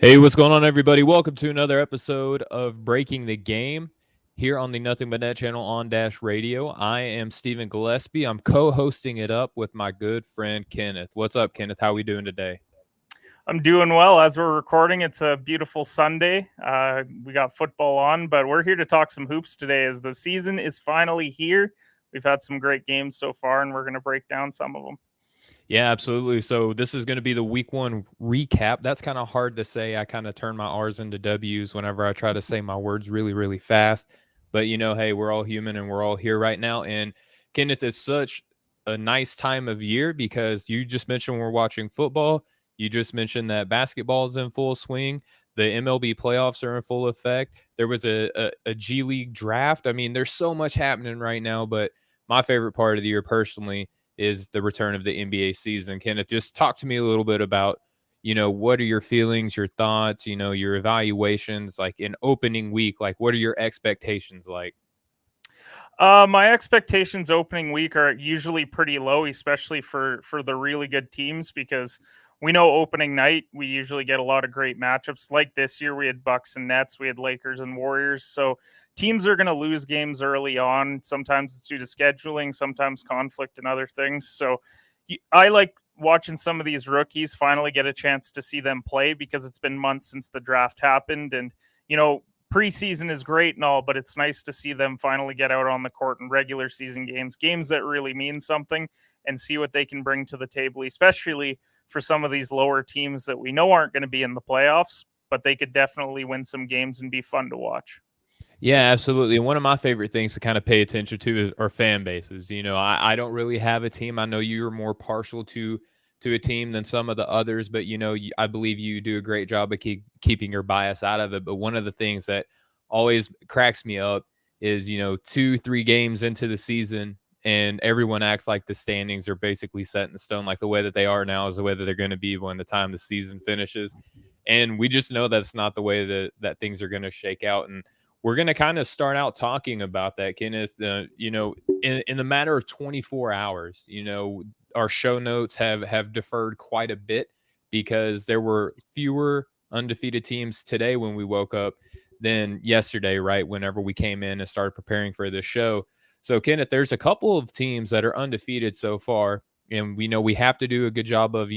Hey, what's going on, everybody? Welcome to another episode of Breaking the Game here on the Nothing But Net channel on Dash Radio. I am Stephen Gillespie. I'm co-hosting it up with my good friend Kenneth. What's up, Kenneth? How we doing today? I'm doing well. As we're recording, it's a beautiful Sunday. We got football on, but we're here to talk some hoops today as the season is finally here. We've had some great games so far, and we're going to break down some of them. Yeah, absolutely. So this is going to be the week one recap. That's kind of hard to say. I kind of turn my R's into W's whenever I try to say my words really, really fast. But, hey, we're all human and we're all here right now. And Kenneth, it's such a nice time of year because you just mentioned we're watching football. You just mentioned that basketball is in full swing. The MLB playoffs are in full effect. There was a G League draft. I mean, there's so much happening right now. But my favorite part of the year personally is the return of the NBA season. Kenneth, just talk to me a little bit about, what are your feelings, your thoughts, your evaluations, like in opening week, like what are your expectations like? My expectations opening week are usually pretty low, especially for the really good teams, because we know opening night we usually get a lot of great matchups. Like this year, we had Bucks and Nets, we had Lakers and Warriors. So teams are going to lose games early on. Sometimes it's due to scheduling, sometimes conflict and other things. So I like watching some of these rookies finally get a chance to see them play because it's been months since the draft happened, and preseason is great and all, but it's nice to see them finally get out on the court in regular season games that really mean something, and see what they can bring to the table, especially for some of these lower teams that we know aren't going to be in the playoffs, but they could definitely win some games and be fun to watch. Yeah, absolutely. And one of my favorite things to kind of pay attention to are fan bases. I don't really have a team. I know you're more partial to a team than some of the others, but I believe you do a great job of keeping your bias out of it. But one of the things that always cracks me up is 2-3 games into the season and everyone acts like the standings are basically set in stone, like the way that they are now is the way that they're going to be when the time the season finishes. And we just know that's not the way that things are going to shake out. And we're going to kind of start out talking about that, Kenneth. In the matter of 24 hours, our show notes have deferred quite a bit because there were fewer undefeated teams today when we woke up than yesterday, right? Whenever we came in and started preparing for the show. So, Kenneth, there's a couple of teams that are undefeated so far, and we know we have to do a good job of,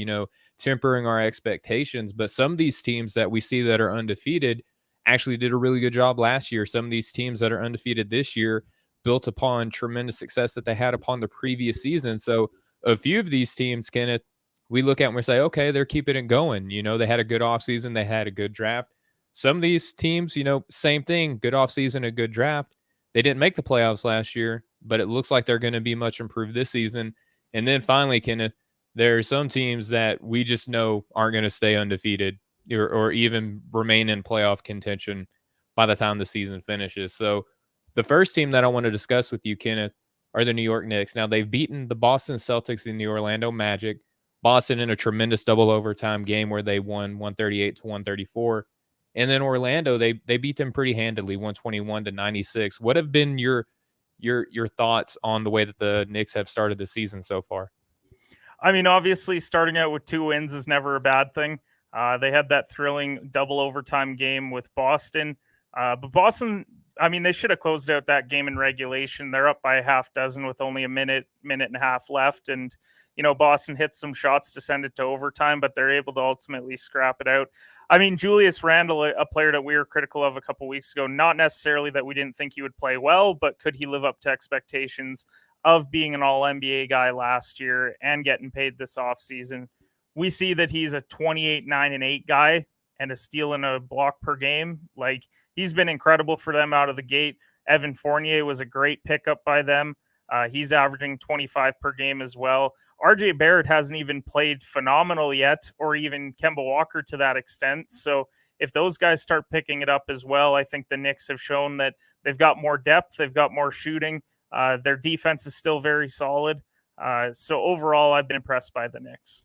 tempering our expectations. But some of these teams that we see that are undefeated actually did a really good job last year. Some of these teams that are undefeated this year built upon tremendous success that they had upon the previous season. So a few of these teams, Kenneth, we look at and we say, okay, they're keeping it going. They had a good offseason. They had a good draft. Some of these teams, same thing, good offseason, a good draft. They didn't make the playoffs last year, but it looks like they're going to be much improved this season. And then finally, Kenneth, there are some teams that we just know aren't going to stay undefeated or even remain in playoff contention by the time the season finishes. So the first team that I want to discuss with you, Kenneth, are the New York Knicks. Now, they've beaten the Boston Celtics and the Orlando Magic. Boston in a tremendous double overtime game where they won 138-134. And then Orlando, they beat them pretty handily, 121-96. What have been your thoughts on the way that the Knicks have started the season so far? I mean, obviously, starting out with 2 wins is never a bad thing. They had that thrilling double overtime game with Boston. But Boston, I mean, they should have closed out that game in regulation. They're up by a half dozen with only a minute and a half left. And, Boston hit some shots to send it to overtime, but they're able to ultimately scrap it out. I mean, Julius Randle, a player that we were critical of a couple weeks ago, not necessarily that we didn't think he would play well, but could he live up to expectations of being an all-NBA guy last year and getting paid this offseason? We see that he's a 28, 9, and 8 guy and a steal and a block per game. Like, he's been incredible for them out of the gate. Evan Fournier was a great pickup by them. He's averaging 25 per game as well. RJ Barrett hasn't even played phenomenal yet, or even Kemba Walker to that extent. So if those guys start picking it up as well, I think the Knicks have shown that they've got more depth, they've got more shooting. Their defense is still very solid. So overall, I've been impressed by the Knicks.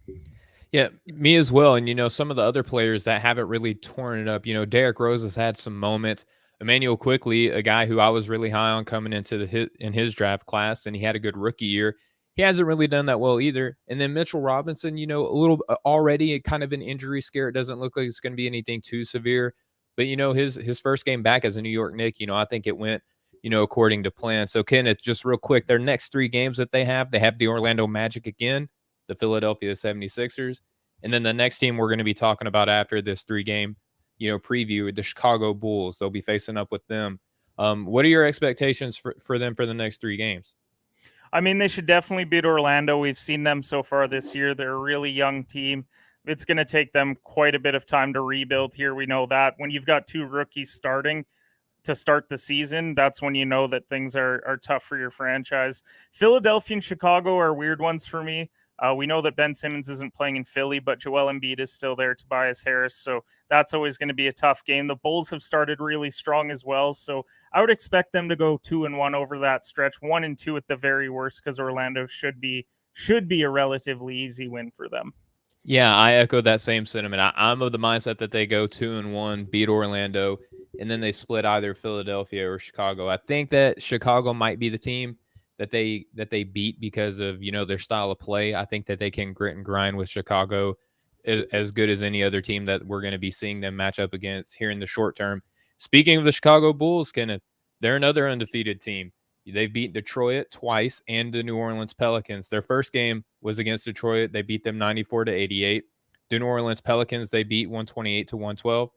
Yeah, me as well. And, some of the other players that haven't really torn it up, Derrick Rose has had some moments. Emmanuel Quickly, a guy who I was really high on coming into in his draft class, and he had a good rookie year. he hasn't really done that well either. And then Mitchell Robinson, a little already kind of an injury scare. It doesn't look like it's going to be anything too severe. But, his first game back as a New York Knick, I think it went, according to plan. So, Kenneth, just real quick, their next 3 games that they have the Orlando Magic again, the Philadelphia 76ers, and then the next team we're going to be talking about after this 3-game, preview, the Chicago Bulls. They'll be facing up with them. What are your expectations for them for the next 3 games? I mean, they should definitely beat Orlando. We've seen them so far this year. They're a really young team. It's going to take them quite a bit of time to rebuild here. We know that. When you've got 2 rookies starting to start the season, that's when you know that things are tough for your franchise. Philadelphia and Chicago are weird ones for me. We know that Ben Simmons isn't playing in Philly, but Joel Embiid is still there, Tobias Harris. So that's always going to be a tough game. The Bulls have started really strong as well. So I would expect them to go 2-1 over that stretch, 1-2 at the very worst, because Orlando should be a relatively easy win for them. Yeah, I echo that same sentiment. I'm of the mindset that they go 2-1, beat Orlando, and then they split either Philadelphia or Chicago. I think that Chicago might be the team that they beat because of their style of play. I think that they can grit and grind with Chicago as good as any other team that we're going to be seeing them match up against here in the short term. Speaking of the Chicago Bulls, Kenneth, they're another undefeated team. They've beat Detroit twice and the New Orleans Pelicans. Their first game was against Detroit. They beat them 94-88. The New Orleans Pelicans, they beat 128-112.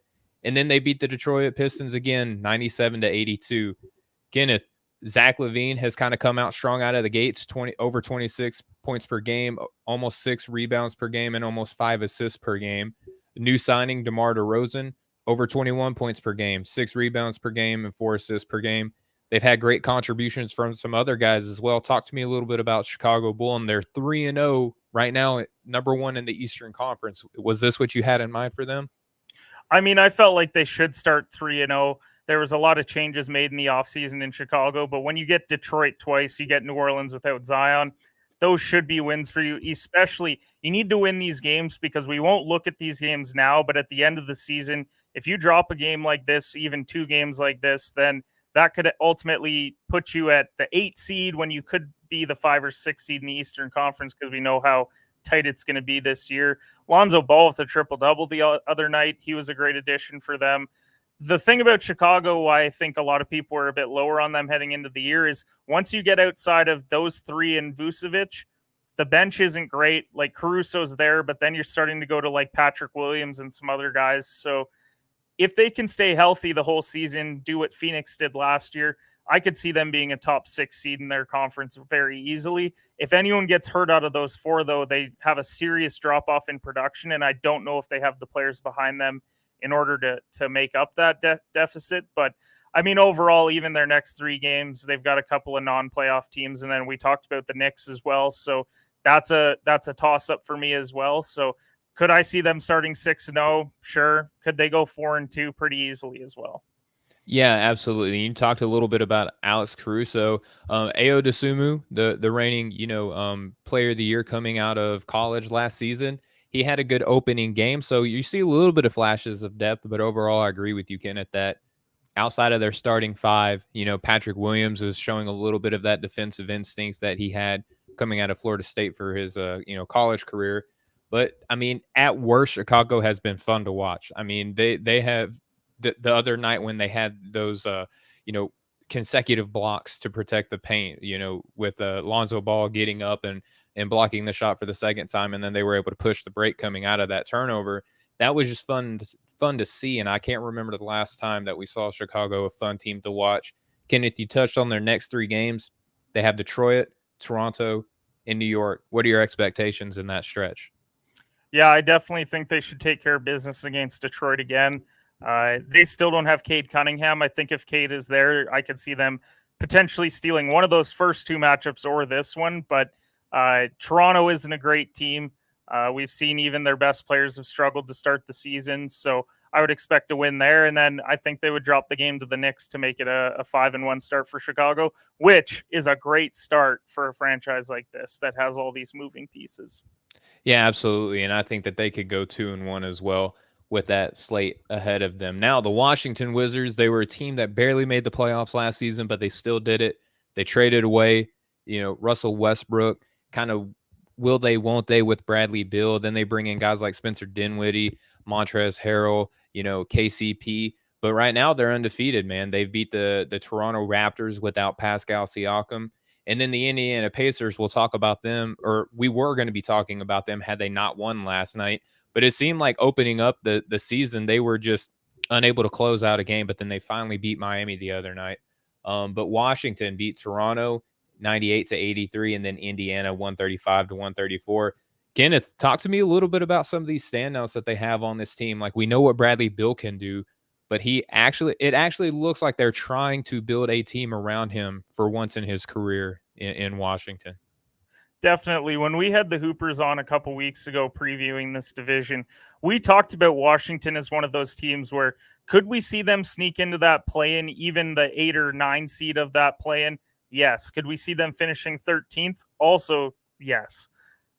And then they beat the Detroit Pistons again, 97-82. Kenneth, Zach Levine has kind of come out strong out of the gates, over 26 points per game, almost 6 rebounds per game, and almost 5 assists per game. New signing, DeMar DeRozan, over 21 points per game, 6 rebounds per game, and 4 assists per game. They've had great contributions from some other guys as well. Talk to me a little bit about Chicago Bull, and they're 3-0 right now, number 1 in the Eastern Conference. Was this what you had in mind for them? I mean, I felt like they should start 3-0. There was a lot of changes made in the offseason in Chicago, but when you get Detroit twice, you get New Orleans without Zion, those should be wins for you. Especially, you need to win these games because we won't look at these games now, but at the end of the season, if you drop a game like this, even 2 games like this, then that could ultimately put you at the 8 seed when you could be the 5 or 6 seed in the Eastern Conference, because we know how tight it's going to be this year. Lonzo Ball with a triple-double the other night. He was a great addition for them. The thing about Chicago, why I think a lot of people are a bit lower on them heading into the year, is once you get outside of those 3 and Vucevic, the bench isn't great. Like, Caruso's there, but then you're starting to go to like Patrick Williams and some other guys. So if they can stay healthy the whole season, do what Phoenix did last year, I could see them being a top 6 seed in their conference very easily. If anyone gets hurt out of those 4, though, they have a serious drop-off in production, and I don't know if they have the players behind them in order to make up that deficit. But, I mean, overall, even their next 3 games, they've got a couple of non-playoff teams, and then we talked about the Knicks as well. So that's a toss-up for me as well. So could I see them starting 6-0? Sure. Could they go 4-2 pretty easily as well? Yeah, absolutely. You talked a little bit about Alex Caruso, Ayo Dosunmu, the reigning, player of the year coming out of college last season. He had a good opening game, so you see a little bit of flashes of depth, but overall, I agree with you, Kenneth, that outside of their starting 5, Patrick Williams is showing a little bit of that defensive instincts that he had coming out of Florida State for his, college career. But, I mean, at worst, Chicago has been fun to watch. I mean, they have the other night when they had those, consecutive blocks to protect the paint, with Lonzo Ball getting up and blocking the shot for the second time, and then they were able to push the break coming out of that turnover. That was just fun to see, and I can't remember the last time that we saw Chicago a fun team to watch. Kenneth, you touched on their next 3 games. They have Detroit, Toronto, and New York. What are your expectations in that stretch? Yeah, I definitely think they should take care of business against Detroit again. They still don't have Cade Cunningham. I think if Cade is there, I could see them potentially stealing one of those first 2 matchups or this one. But Toronto isn't a great team. We've seen even their best players have struggled to start the season. So I would expect a win there. And then I think they would drop the game to the Knicks to make it a 5-1 start for Chicago, which is a great start for a franchise like this that has all these moving pieces. Yeah, absolutely. And I think that they could go 2-1 as well with that slate ahead of them. Now, the Washington Wizards, they were a team that barely made the playoffs last season, but they still did it. They traded away, Russell Westbrook, kind of will they, won't they with Bradley Beal. Then they bring in guys like Spencer Dinwiddie, Montrezl Harrell, KCP. But right now they're undefeated, man. They beat the Toronto Raptors without Pascal Siakam. And then the Indiana Pacers, we'll talk about them, or we were going to be talking about them had they not won last night. But it seemed like opening up the season, they were just unable to close out a game, but then they finally beat Miami the other night. But Washington beat Toronto 98-83, and then Indiana 135-134. Kenneth, talk to me a little bit about some of these standouts that they have on this team. Like, we know what Bradley Beal can do, but it actually looks like they're trying to build a team around him for once in his career in Washington. Definitely. When we had the Hoopers on a couple weeks ago previewing this division, we talked about Washington as one of those teams where could we see them sneak into that play-in, even the 8 or 9 seed of that play-in? Yes. Could we see them finishing 13th? Also, yes.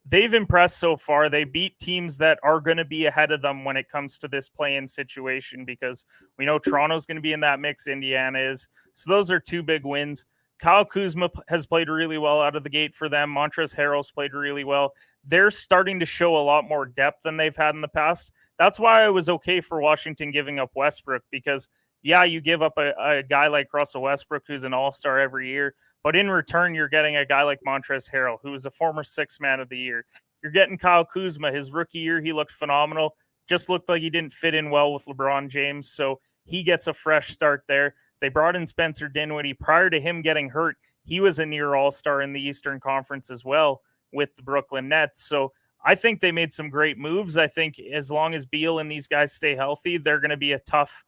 They've impressed so far. They beat teams that are going to be ahead of them when it comes to this play-in situation, because we know Toronto's going to be in that mix. Indiana is. So those are 2 big wins. Kyle Kuzma has played really well out of the gate for them. Montrezl Harrell's played really well. They're starting to show a lot more depth than they've had in the past. That's why I was okay for Washington giving up Westbrook, because, yeah, you give up a guy like Russell Westbrook, who's an all-star every year, but in return, you're getting a guy like Montrezl Harrell, who is a former 6th man of the year. You're getting Kyle Kuzma. His rookie year, he looked phenomenal. Just looked like he didn't fit in well with LeBron James, so he gets a fresh start there. They brought in Spencer Dinwiddie. Prior to him getting hurt, he was a near all-star in the Eastern Conference as well with the Brooklyn Nets. So I think they made some great moves. I think as long as Beal and these guys stay healthy, they're going to be a tough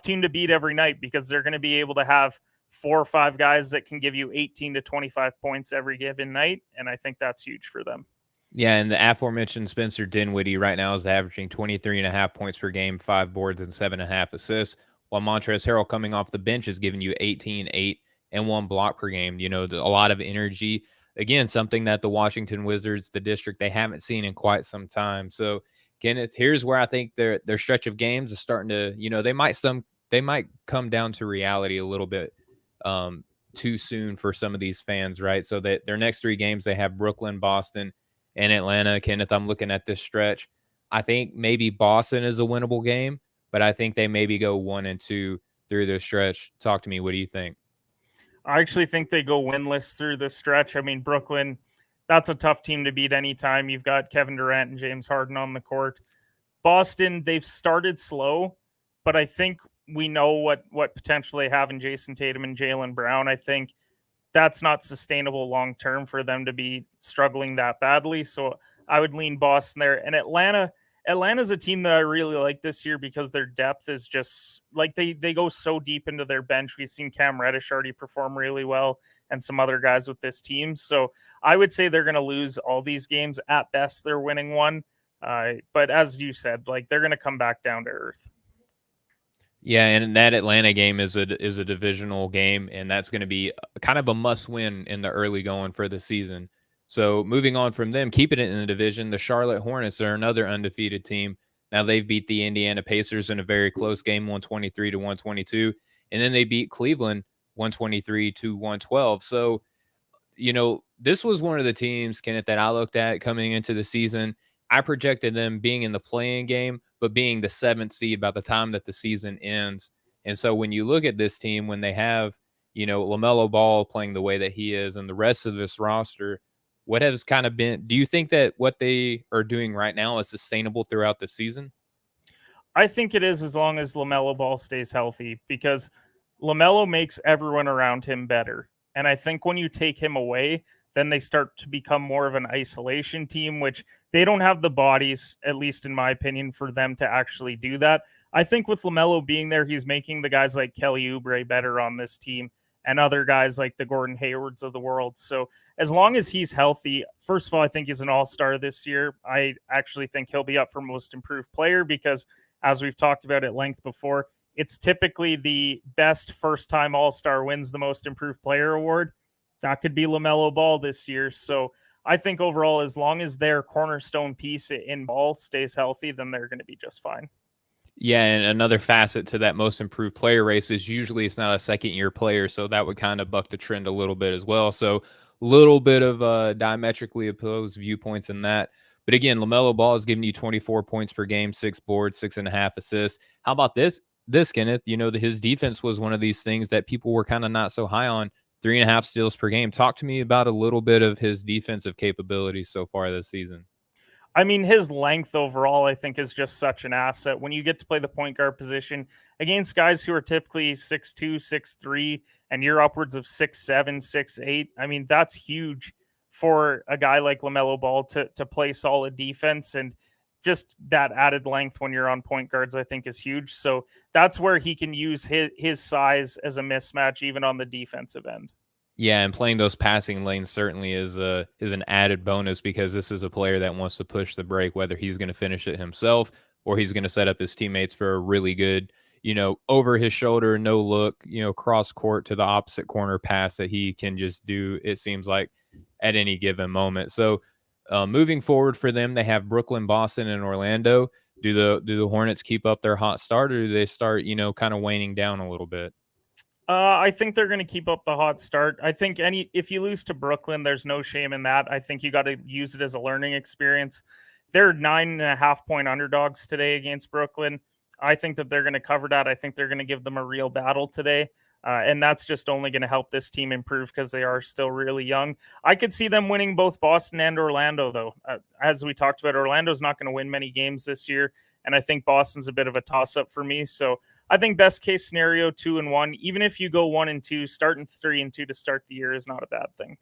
team to beat every night, because they're going to be able to have 4 or 5 guys that can give you 18 to 25 points every given night. And I think that's huge for them. Yeah, and the aforementioned Spencer Dinwiddie right now is averaging 23.5 points per game, 5 boards, and 7.5 assists, while Montrezl Harrell coming off the bench is giving you 18, 8, and 1 block per game. A lot of energy. Again, something that the Washington Wizards, the district, they haven't seen in quite some time. So, Kenneth, here's where I think their stretch of games is starting to, they might come down to reality a little bit too soon for some of these fans, right? So that their next 3 games, they have Brooklyn, Boston, and Atlanta. Kenneth, I'm looking at this stretch. I think maybe Boston is a winnable game, but I think they maybe go 1-2 through this stretch. Talk to me. What do you think? I actually think they go winless through this stretch. I mean, Brooklyn, that's a tough team to beat anytime. You've got Kevin Durant and James Harden on the court. Boston, they've started slow, but I think we know what potential they have in Jason Tatum and Jaylen Brown. I think that's not sustainable long-term for them to be struggling that badly. So I would lean Boston there. And Atlanta's a team that I really like this year, because their depth is just like they go so deep into their bench. We've seen Cam Reddish already perform really well, and some other guys with this team. So I would say they're going to lose all these games. At best, they're winning one. But as you said, like, they're going to come back down to earth. Yeah, and that Atlanta game is a divisional game, and that's going to be kind of a must-win in the early going for the season. So moving on from them, keeping it in the division, the Charlotte Hornets are another undefeated team. Now they've beat the Indiana Pacers in a very close game, 123-122, and then they beat Cleveland 123-112. So, this was one of the teams, Kenneth, that I looked at coming into the season. I projected them being in the play-in game, but being the 7th seed by the time that the season ends. And so when you look at this team, when they have, Lamelo Ball playing the way that he is and the rest of this roster, what has kind of been, do you think that what they are doing right now is sustainable throughout the season? I think it is, as long as Lamelo Ball stays healthy, because Lamelo makes everyone around him better. And I think when you take him away, then they start to become more of an isolation team, which they don't have the bodies, at least in my opinion, for them to actually do that. I think with LaMelo being there, he's making the guys like Kelly Oubre better on this team, and other guys like the Gordon Haywards of the world. So as long as he's healthy, first of all, I think he's an all-star this year. I actually think he'll be up for most improved player, because as we've talked about at length before, it's typically the best first-time all-star wins the most improved player award. That could be LaMelo Ball this year. So I think overall, as long as their cornerstone piece in Ball stays healthy, then they're going to be just fine. Yeah, and another facet to that most improved player race is usually it's not a second-year player, so that would kind of buck the trend a little bit as well. So little bit of diametrically opposed viewpoints in that. But again, Lamelo Ball is giving you 24 points per game, 6 boards, 6.5 assists. How about this, Kenneth? His defense was one of these things that people were kind of not so high on. 3.5 steals per game. Talk to me about a little bit of his defensive capabilities so far this season. I mean, his length overall, I think, is just such an asset. When you get to play the point guard position against guys who are typically 6'2", 6'3", and you're upwards of 6'7", 6'8", I mean, that's huge for a guy like LaMelo Ball to play solid defense. And just that added length when you're on point guards, I think, is huge. So that's where he can use his size as a mismatch, even on the defensive end. Yeah, and playing those passing lanes certainly is an added bonus, because this is a player that wants to push the break, whether he's going to finish it himself or he's going to set up his teammates for a really good, over his shoulder, no look, cross court to the opposite corner pass that he can just do, it seems like, at any given moment. So moving forward for them, they have Brooklyn, Boston, and Orlando. Do the Hornets keep up their hot start, or do they start, kind of waning down a little bit? I think they're going to keep up the hot start. I think if you lose to Brooklyn, there's no shame in that. I think you got to use it as a learning experience. They're 9.5-point underdogs today against Brooklyn. I think that they're going to cover that. I think they're going to give them a real battle today. And that's just only going to help this team improve because they are still really young. I could see them winning both Boston and Orlando, though. As we talked about, Orlando's not going to win many games this year. And I think Boston's a bit of a toss-up for me. So I think best case scenario, 2-1. Even if you go 1-2, starting 3-2 to start the year is not a bad thing.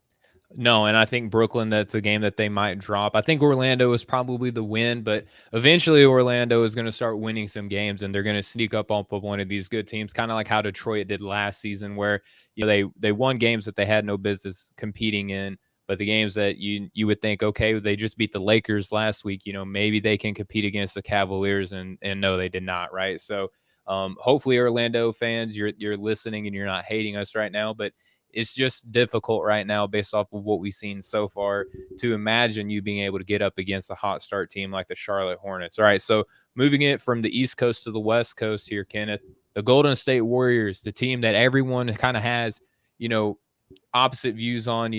No, and I think Brooklyn, that's a game that they might drop. I think Orlando is probably the win, but eventually Orlando is going to start winning some games, and they're going to sneak up on one of these good teams, kind of like how Detroit did last season, where they won games that they had no business competing in. But the games that you would think, okay, they just beat the Lakers last week, maybe they can compete against the Cavaliers, and no, they did not, right? So hopefully Orlando fans, you're listening and you're not hating us right now, but it's just difficult right now based off of what we've seen so far to imagine you being able to get up against a hot start team like the Charlotte Hornets. All right, so moving it from the East Coast to the West Coast here, Kenneth, the Golden State Warriors, the team that everyone kind of has, opposite views on,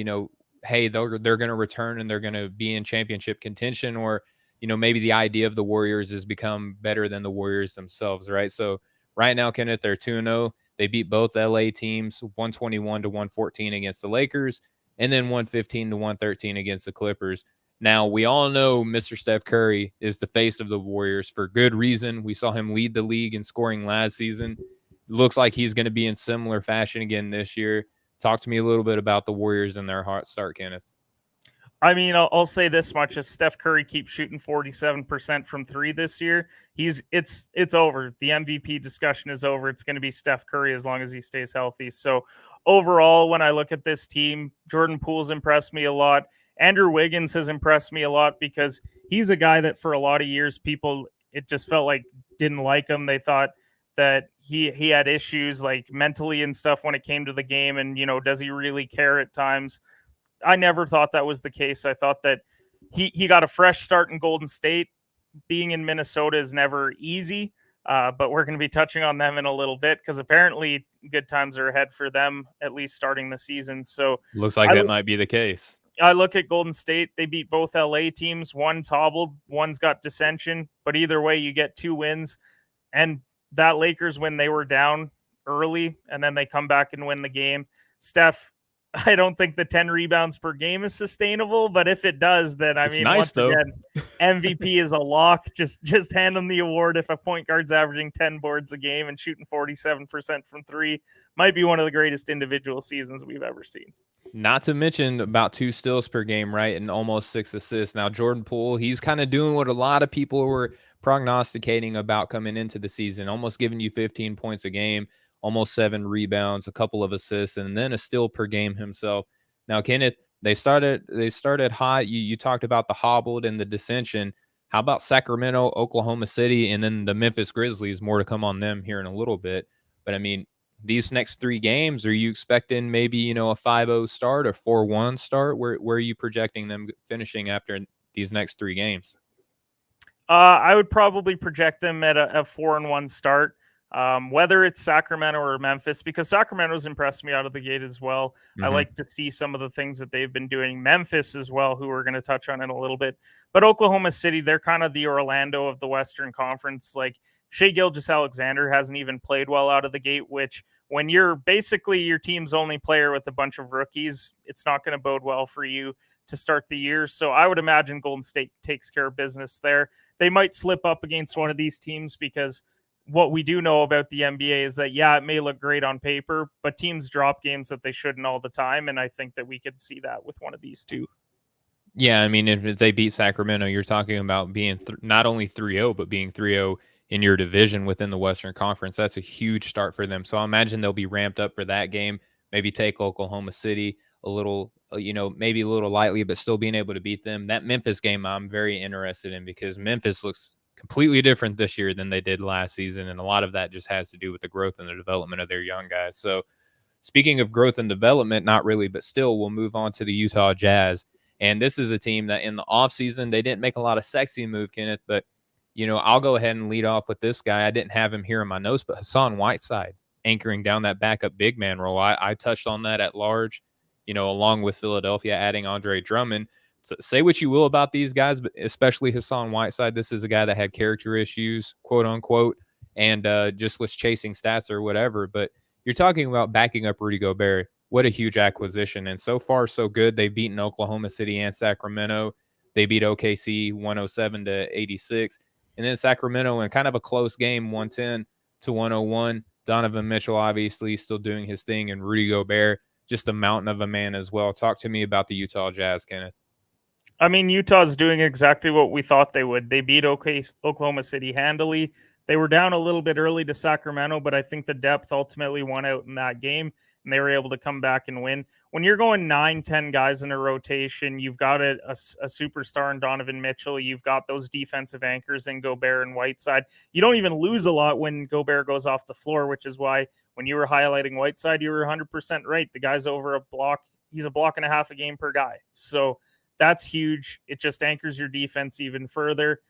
hey, they're going to return and they're going to be in championship contention, or, maybe the idea of the Warriors has become better than the Warriors themselves, right? So right now, Kenneth, they're 2-0. They beat both LA teams 121-114 against the Lakers, and then 115-113 against the Clippers. Now, we all know Mr. Steph Curry is the face of the Warriors for good reason. We saw him lead the league in scoring last season. Looks like he's going to be in similar fashion again this year. Talk to me a little bit about the Warriors and their hot start, Kenneth. I mean, I'll say this much: if Steph Curry keeps shooting 47% from three this year, it's over. The MVP discussion is over. It's going to be Steph Curry as long as he stays healthy. So overall, when I look at this team, Jordan Poole's impressed me a lot. Andrew Wiggins has impressed me a lot because he's a guy that for a lot of years it just felt like didn't like him. They thought that he had issues like mentally and stuff when it came to the game, and does he really care at times? I never thought that was the case. I thought that he got a fresh start in Golden State. Being in Minnesota is never easy, but we're going to be touching on them in a little bit because apparently good times are ahead for them, at least starting the season. So looks like that might be the case. I look at Golden State. They beat both LA teams. One's hobbled, one's got dissension, but either way, you get 2 wins. And that Lakers win, they were down early, and then they come back and win the game. Steph, I don't think the 10 rebounds per game is sustainable, but if it does, then once again, MVP is a lock. Just hand him the award. If a point guard's averaging 10 boards a game and shooting 47% from three, might be one of the greatest individual seasons we've ever seen. Not to mention about 2 steals per game, right? And almost 6 assists. Now, Jordan Poole, he's kind of doing what a lot of people were prognosticating about coming into the season, almost giving you 15 points a game, almost 7 rebounds, a couple of assists, and then a steal per game himself. Now, Kenneth, they started hot. You talked about the hobbled and the dissension. How about Sacramento, Oklahoma City, and then the Memphis Grizzlies? More to come on them here in a little bit. But, I mean, these next 3 games, are you expecting maybe, a 5-0 start, a 4-1 start? Where are you projecting them finishing after these next 3 games? I would probably project them at a 4-1 start. whether it's Sacramento or Memphis, because Sacramento's impressed me out of the gate as well. I like to see some of the things that they've been doing. Memphis as well, who we're going to touch on in a little bit. But Oklahoma City, they're kind of the Orlando of the Western Conference. Like Shai Gilgeous-Alexander hasn't even played well out of the gate, which when you're basically your team's only player with a bunch of rookies, it's not going to bode well for you to start the year. So I would imagine Golden State takes care of business there. They might slip up against one of these teams because what we do know about the NBA is that, yeah, it may look great on paper, but teams drop games that they shouldn't all the time. And I think that we could see that with one of these two. Yeah, I mean, if they beat Sacramento, you're talking about being not only 3-0, but being 3-0 in your division within the Western Conference. That's a huge start for them. So I imagine they'll be ramped up for that game, maybe take Oklahoma City a little, maybe a little lightly, but still being able to beat them. That Memphis game I'm very interested in because Memphis looks completely different this year than they did last season. And a lot of that just has to do with the growth and the development of their young guys. So speaking of growth and development, not really, but still, we'll move on to the Utah Jazz. And this is a team that in the offseason, they didn't make a lot of sexy move, Kenneth, but, I'll go ahead and lead off with this guy. I didn't have him here in my notes, but Hassan Whiteside anchoring down that backup big man role. I touched on that at large, along with Philadelphia adding Andre Drummond. So say what you will about these guys, but especially Hassan Whiteside. This is a guy that had character issues, quote unquote, and just was chasing stats or whatever. But you're talking about backing up Rudy Gobert. What a huge acquisition. And so far, so good. They've beaten Oklahoma City and Sacramento. They beat OKC 107-86. And then Sacramento in kind of a close game, 110-101. Donovan Mitchell obviously still doing his thing, and Rudy Gobert, just a mountain of a man as well. Talk to me about the Utah Jazz, Kenneth. I mean, Utah's doing exactly what we thought they would. They beat Oklahoma City handily. They were down a little bit early to Sacramento, but I think the depth ultimately won out in that game, and they were able to come back and win. When you're going 9-10 guys in a rotation, you've got a superstar in Donovan Mitchell. You've got those defensive anchors in Gobert and Whiteside. You don't even lose a lot when Gobert goes off the floor, which is why when you were highlighting Whiteside, you were 100% right. The guy's over a block. He's a block and a half a game per guy. So that's huge. It just anchors your defense even further.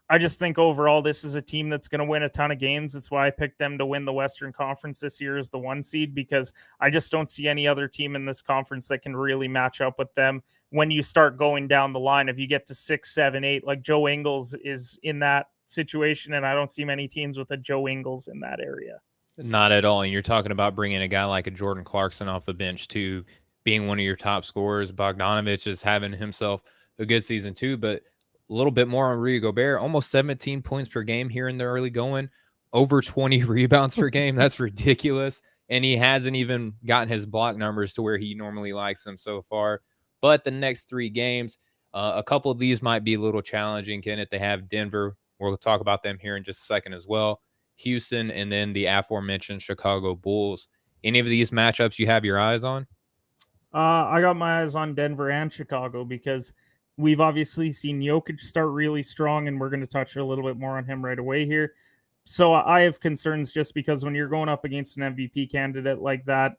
I just think overall this is a team that's going to win a ton of games. That's why I picked them to win the Western Conference this year as the 1 seed, because I just don't see any other team in this conference that can really match up with them when you start going down the line. If you get to 6, 7, 8, like Joe Ingles is in that situation, and I don't see many teams with a Joe Ingles in that area. Not at all. And you're talking about bringing a guy like a Jordan Clarkson off the bench to being one of your top scorers. Bogdanovich is having himself a good season too, but a little bit more on Rudy Gobert, almost 17 points per game here in the early going, over 20 rebounds per game. That's ridiculous. And he hasn't even gotten his block numbers to where he normally likes them so far. But the next 3 games, a couple of these might be a little challenging, Kenneth. They have Denver. We'll talk about them here in just a second as well. Houston, and then the aforementioned Chicago Bulls. Any of these matchups you have your eyes on? I got my eyes on Denver and Chicago because we've obviously seen Jokic start really strong, and we're going to touch a little bit more on him right away here. So I have concerns just because when you're going up against an MVP candidate like that,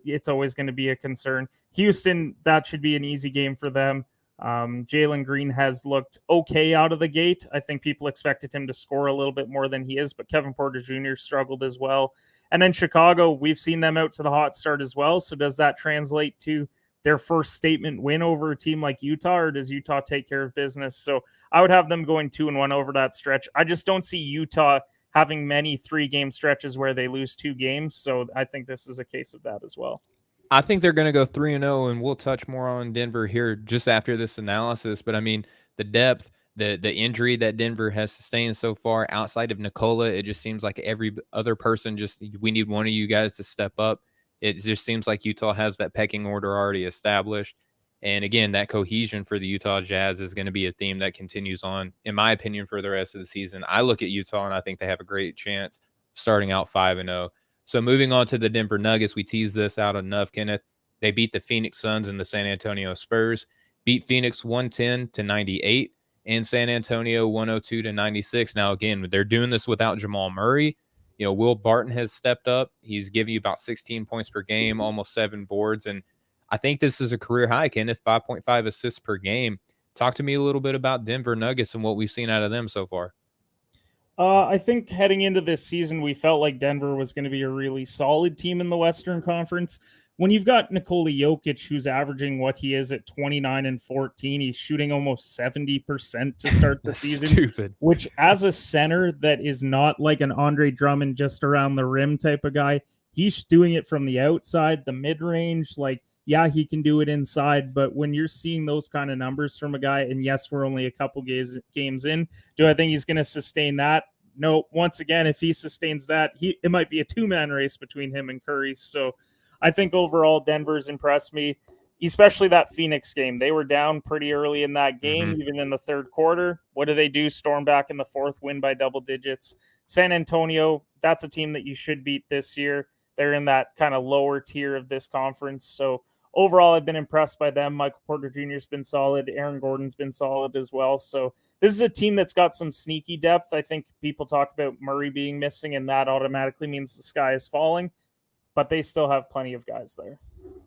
it's always going to be a concern. Houston, that should be an easy game for them. Jalen Greene has looked okay out of the gate. I think people expected him to score a little bit more than he is, but Kevin Porter Jr. struggled as well. And then Chicago, we've seen them out to the hot start as well. So does that translate to their first statement win over a team like Utah, or does Utah take care of business? So I would have them going 2-1 over that stretch. I just don't see Utah having many 3-game stretches where they lose 2 games. So I think this is a case of that as well. I think they're going to go 3-0, and we'll touch more on Denver here just after this analysis. But I mean, the depth, the injury that Denver has sustained so far outside of Nikola, it just seems like every other person we need one of you guys to step up. It just seems like Utah has that pecking order already established. And again, that cohesion for the Utah Jazz is going to be a theme that continues on, in my opinion, for the rest of the season. I look at Utah and I think they have a great chance starting out 5-0. So moving on to the Denver Nuggets, we teased this out enough, Kenneth. They beat the Phoenix Suns and the San Antonio Spurs, beat Phoenix 110-98, and San Antonio 102-96. Now, again, they're doing this without Jamal Murray. Will Barton has stepped up. He's giving you about 16 points per game, almost 7 boards. And I think this is a career high, Kenneth, 5.5 assists per game. Talk to me a little bit about Denver Nuggets and what we've seen out of them so far. I think heading into this season, we felt like Denver was going to be a really solid team in the Western Conference. When you've got Nikola Jokic, who's averaging what he is at 29 and 14, he's shooting almost 70% to start the That's season, stupid. which as a center that is not like an Andre Drummond just around the rim type of guy, he's doing it from the outside, the mid range. Like, yeah, he can do it inside, but when you're seeing those kind of numbers from a guy, and yes, we're only a couple games in, do I think he's going to sustain that? No. Once again, if he sustains that, it might be a two-man race between him and Curry. So I think overall Denver's impressed me, especially that Phoenix game. They were down pretty early in that game, even in the third quarter. What do? Storm back in the fourth, win by double digits. San Antonio, that's a team that you should beat this year. They're in that kind of lower tier of this conference. So overall, I've been impressed by them. Michael Porter Jr. has been solid. Aaron Gordon's been solid as well. So this is a team that's got some sneaky depth. I think people talk about Murray being missing, and that automatically means the sky is falling. But they still have plenty of guys there.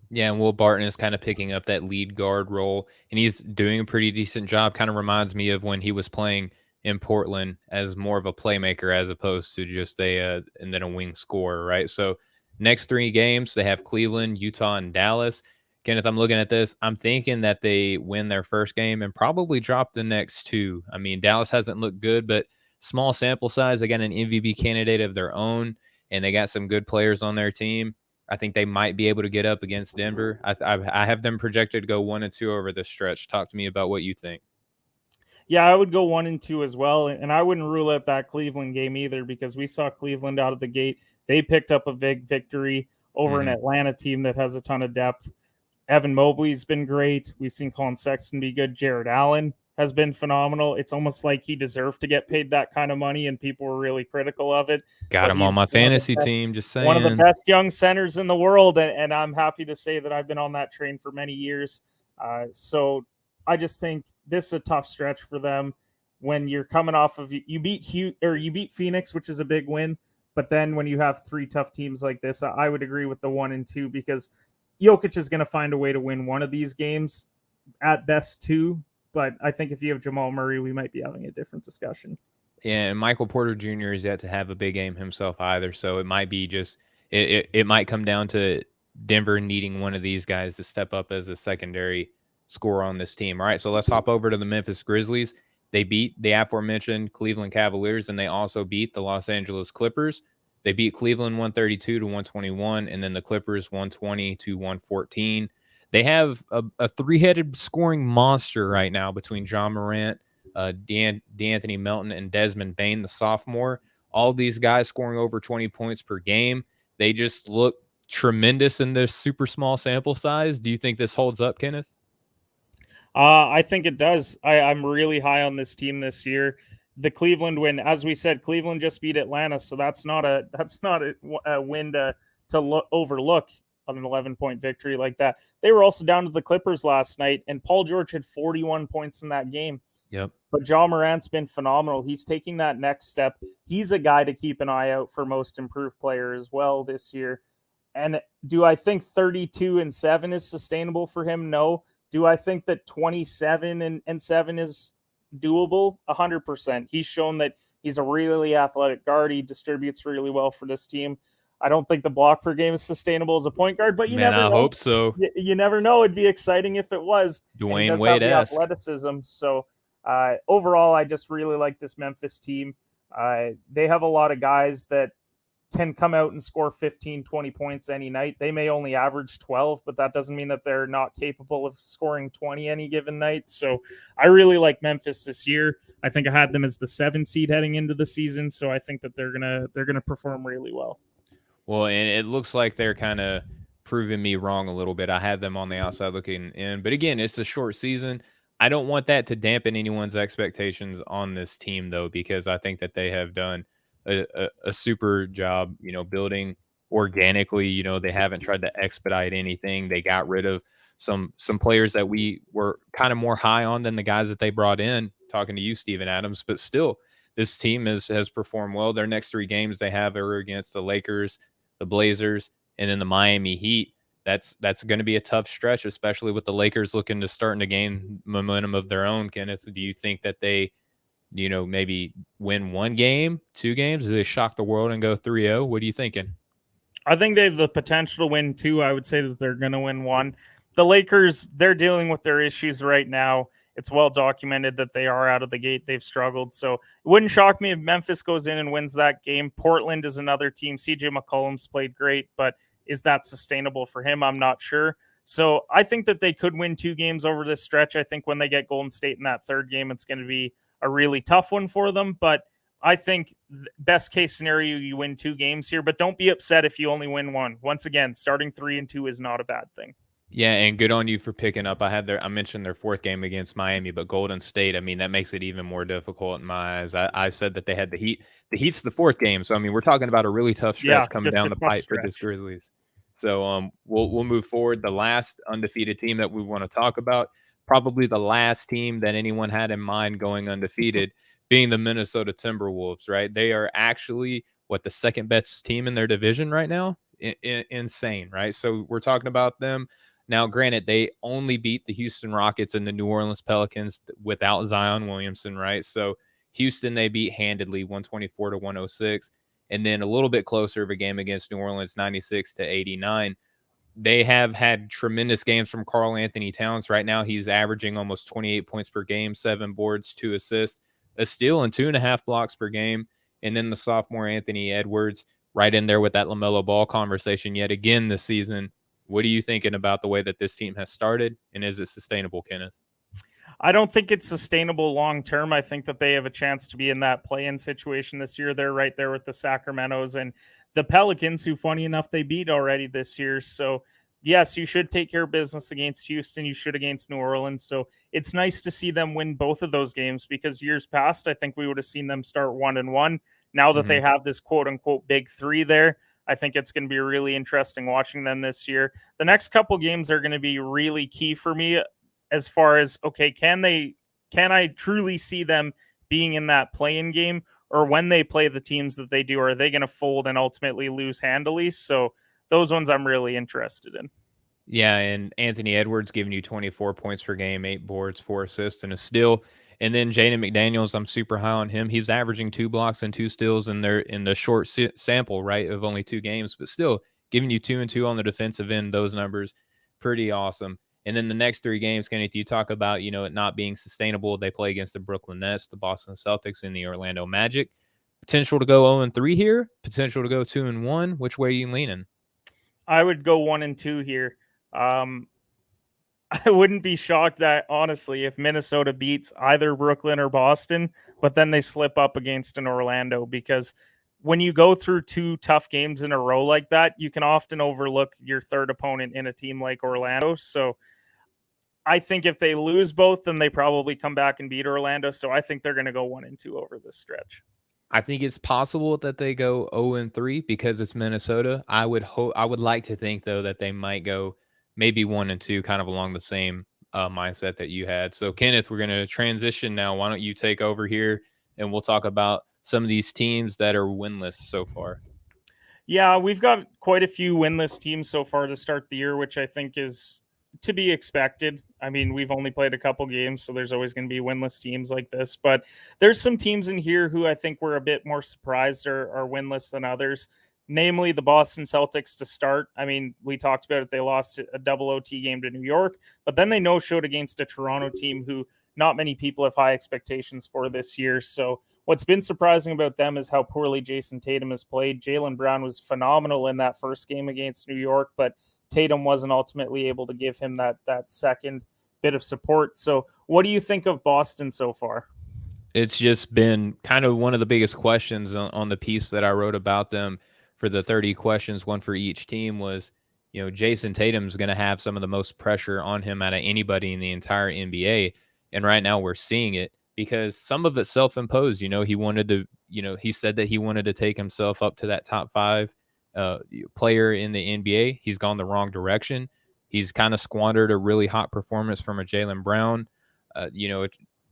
Yeah, and Will Barton is kind of picking up that lead guard role, and he's doing a pretty decent job. Kind of reminds me of when he was playing in Portland as more of a playmaker as opposed to just and then a wing scorer, right? So next 3 games, they have Cleveland, Utah, and Dallas. Kenneth, I'm looking at this. I'm thinking that they win their first game and probably drop the next 2. I mean, Dallas hasn't looked good, but small sample size. They got an MVP candidate of their own, and they got some good players on their team. I think they might be able to get up against Denver. I have them projected to go 1-2 over the stretch. Talk to me about what you think. Yeah, I would go 1-2 as well. And I wouldn't rule out that Cleveland game either, because we saw Cleveland out of the gate. They picked up a big victory over an Atlanta team that has a ton of depth. Evan Mobley's been great. We've seen Colin Sexton be good. Jared Allen has been phenomenal. It's almost like he deserved to get paid that kind of money, and people were really critical of it. Got him on my fantasy team, just saying. One of the best young centers in the world, and I'm happy to say that I've been on that train for many years. So I just think this is a tough stretch for them when you're coming off of you beat Phoenix, which is a big win. But then when you have 3 tough teams like this, I would agree with the 1-2, because Jokic is going to find a way to win one of these games, at best 2. But I think if you have Jamal Murray, we might be having a different discussion. Yeah, and Michael Porter Jr. is yet to have a big game himself either. So it might be just it might come down to Denver needing one of these guys to step up as a secondary scorer on this team. All right, so let's hop over to the Memphis Grizzlies. They beat the aforementioned Cleveland Cavaliers, and they also beat the Los Angeles Clippers. They beat Cleveland 132-121, and then the Clippers 120-114. They have a 3-headed scoring monster right now between John Morant, DeAnthony Melton, and Desmond Bane, the sophomore. All these guys scoring over 20 points per game. They just look tremendous in this super small sample size. Do you think this holds up, Kenneth? I think it does. I'm really high on this team this year. The Cleveland win, as we said, Cleveland just beat Atlanta, so that's not a win to overlook on an 11-point victory like that. They were also down to the Clippers last night, and Paul George had 41 points in that game. Yep. But John Morant's been phenomenal. He's taking that next step. He's a guy to keep an eye out for most improved player as well this year. And do I think 32-7 is sustainable for him? No. Do I think that 27-7 is doable? 100%. He's shown that he's a really athletic guard. He distributes really well for this team. I don't think the block per game is sustainable as a point guard, but never know. I hope so. You never know. It'd be exciting if it was. Dwayne Wade asked. Athleticism. So overall, I just really like this Memphis team. They have a lot of guys that can come out and score 15, 20 points any night. They may only average 12, but that doesn't mean that they're not capable of scoring 20 any given night. So I really like Memphis this year. I think I had them as the 7 seed heading into the season, so I think that they're gonna perform really well. Well, and it looks like they're kind of proving me wrong a little bit. I had them on the outside looking in, but again, it's a short season. I don't want that to dampen anyone's expectations on this team, though, because I think that they have done a super job, building organically. They haven't tried to expedite anything. They got rid of some players that we were kind of more high on than the guys that they brought in, talking to you, Steven Adams, but still this team has performed well. Their next 3 games they have are against the Lakers, the Blazers, and then the Miami Heat. That's going to be a tough stretch, especially with the Lakers looking to gain momentum of their own. Kenneth, do you think that they maybe win 1 game, 2 games? Do they shock the world and go 3-0? What are you thinking? I think they have the potential to win 2. I would say that they're going to win 1. The Lakers, they're dealing with their issues right now. It's well documented that they are out of the gate. They've struggled. So it wouldn't shock me if Memphis goes in and wins that game. Portland is another team. CJ McCollum's played great, but is that sustainable for him? I'm not sure. So I think that they could win 2 games over this stretch. I think when they get Golden State in that third game, it's going to be a really tough one for them. But I think best case scenario, you win 2 games here, but don't be upset if you only win 1. Once again, starting 3-2 is not a bad thing. Yeah, and good on you for picking up. I mentioned their 4th game against Miami, but Golden State, I mean, that makes it even more difficult in my eyes. I said that they had the Heat. The Heat's the 4th game, so I mean, we're talking about a really tough stretch coming down the pipe for this Grizzlies. So we'll move forward. The last undefeated team that we want to talk about, probably the last team that anyone had in mind going undefeated, being the Minnesota Timberwolves. Right? They are actually the second best team in their division right now. Insane, right? So we're talking about them. Now, granted, they only beat the Houston Rockets and the New Orleans Pelicans without Zion Williamson, right? So Houston, they beat handedly 124-106. And then a little bit closer of a game against New Orleans, 96-89. They have had tremendous games from Karl Anthony Towns. Right now, he's averaging almost 28 points per game, 7 boards, 2 assists, a steal, and 2.5 blocks per game. And then the sophomore Anthony Edwards right in there with that LaMelo Ball conversation yet again this season. What are you thinking about the way that this team has started, and is it sustainable, Kenneth? I don't think it's sustainable long term. I think that they have a chance to be in that play-in situation this year. They're right there with the Sacramentos and the Pelicans, who, funny enough, they beat already this year. So, yes, you should take care of business against Houston. You should against New Orleans. So it's nice to see them win both of those games, because years past, I think we would have seen them start 1-1. Now that they have this quote-unquote big 3 there, I think it's going to be really interesting watching them this year. The next couple games are going to be really key for me as far as, okay, can I truly see them being in that play-in game, or when they play the teams that they do, are they going to fold and ultimately lose handily? So those ones I'm really interested in. Yeah, and Anthony Edwards giving you 24 points per game, 8 boards, 4 assists, and a steal. And then Jaden McDaniels, I'm super high on him. He was averaging 2 blocks and 2 steals in the short sample, right, of only 2 games, but still giving you 2 and 2 on the defensive end. Those numbers, pretty awesome. And then the next 3 games, Kenneth, you talk about, it not being sustainable. They play against the Brooklyn Nets, the Boston Celtics, and the Orlando Magic. Potential to go 0-3 here. Potential to go 2-1. Which way are you leaning? I would go 1-2 here. I wouldn't be shocked that, honestly, if Minnesota beats either Brooklyn or Boston, but then they slip up against an Orlando, because when you go through 2 tough games in a row like that, you can often overlook your third opponent in a team like Orlando. So I think if they lose both, then they probably come back and beat Orlando. So I think they're going to go 1-2 over this stretch. I think it's possible that they go 0-3 because it's Minnesota. I would like to think, though, that they might go maybe 1-2, kind of along the same mindset that you had. So, Kenneth, we're going to transition now. Why don't you take over here, and we'll talk about some of these teams that are winless so far. Yeah, we've got quite a few winless teams so far to start the year, which I think is to be expected. I mean, we've only played a couple games, so there's always going to be winless teams like this. But there's some teams in here who I think were a bit more surprised or are winless than others, namely the Boston Celtics to start. I mean, we talked about it. They lost a double OT game to New York, but then they no-showed against a Toronto team who not many people have high expectations for this year. So what's been surprising about them is how poorly Jason Tatum has played. Jaylen Brown was phenomenal in that first game against New York, but Tatum wasn't ultimately able to give him that second bit of support. So what do you think of Boston so far? It's just been kind of one of the biggest questions on the piece that I wrote about them for the 30 questions, one for each team, was, Jason Tatum's going to have some of the most pressure on him out of anybody in the entire NBA. And right now we're seeing it, because some of it's self-imposed. He wanted to, he said that he wanted to take himself up to that top 5 player in the NBA. He's gone the wrong direction. He's kind of squandered a really hot performance from a Jaylen Brown.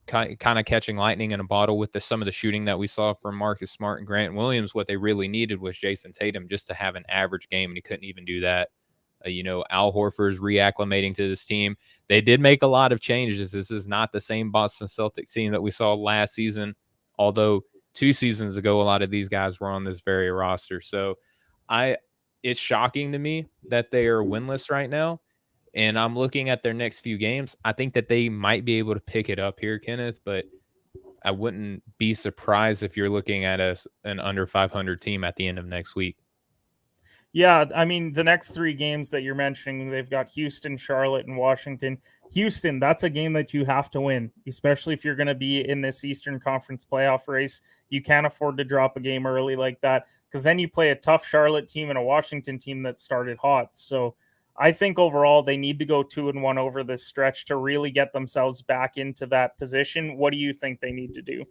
Kind of catching lightning in a bottle with some of the shooting that we saw from Marcus Smart and Grant Williams. What they really needed was Jason Tatum just to have an average game, and he couldn't even do that. Al Horford's reacclimating to this team. They did make a lot of changes. This is not the same Boston Celtics team that we saw last season. Although 2 seasons ago, a lot of these guys were on this very roster. So it's shocking to me that they are winless right now. And I'm looking at their next few games. I think that they might be able to pick it up here, Kenneth, but I wouldn't be surprised if you're looking at an under 500 team at the end of next week. Yeah, I mean, the next 3 games that you're mentioning, they've got Houston, Charlotte, and Washington. Houston, that's a game that you have to win, especially if you're going to be in this Eastern Conference playoff race. You can't afford to drop a game early like that, because then you play a tough Charlotte team and a Washington team that started hot. So I think overall they need to go 2-1 over this stretch to really get themselves back into that position. What do you think they need to do?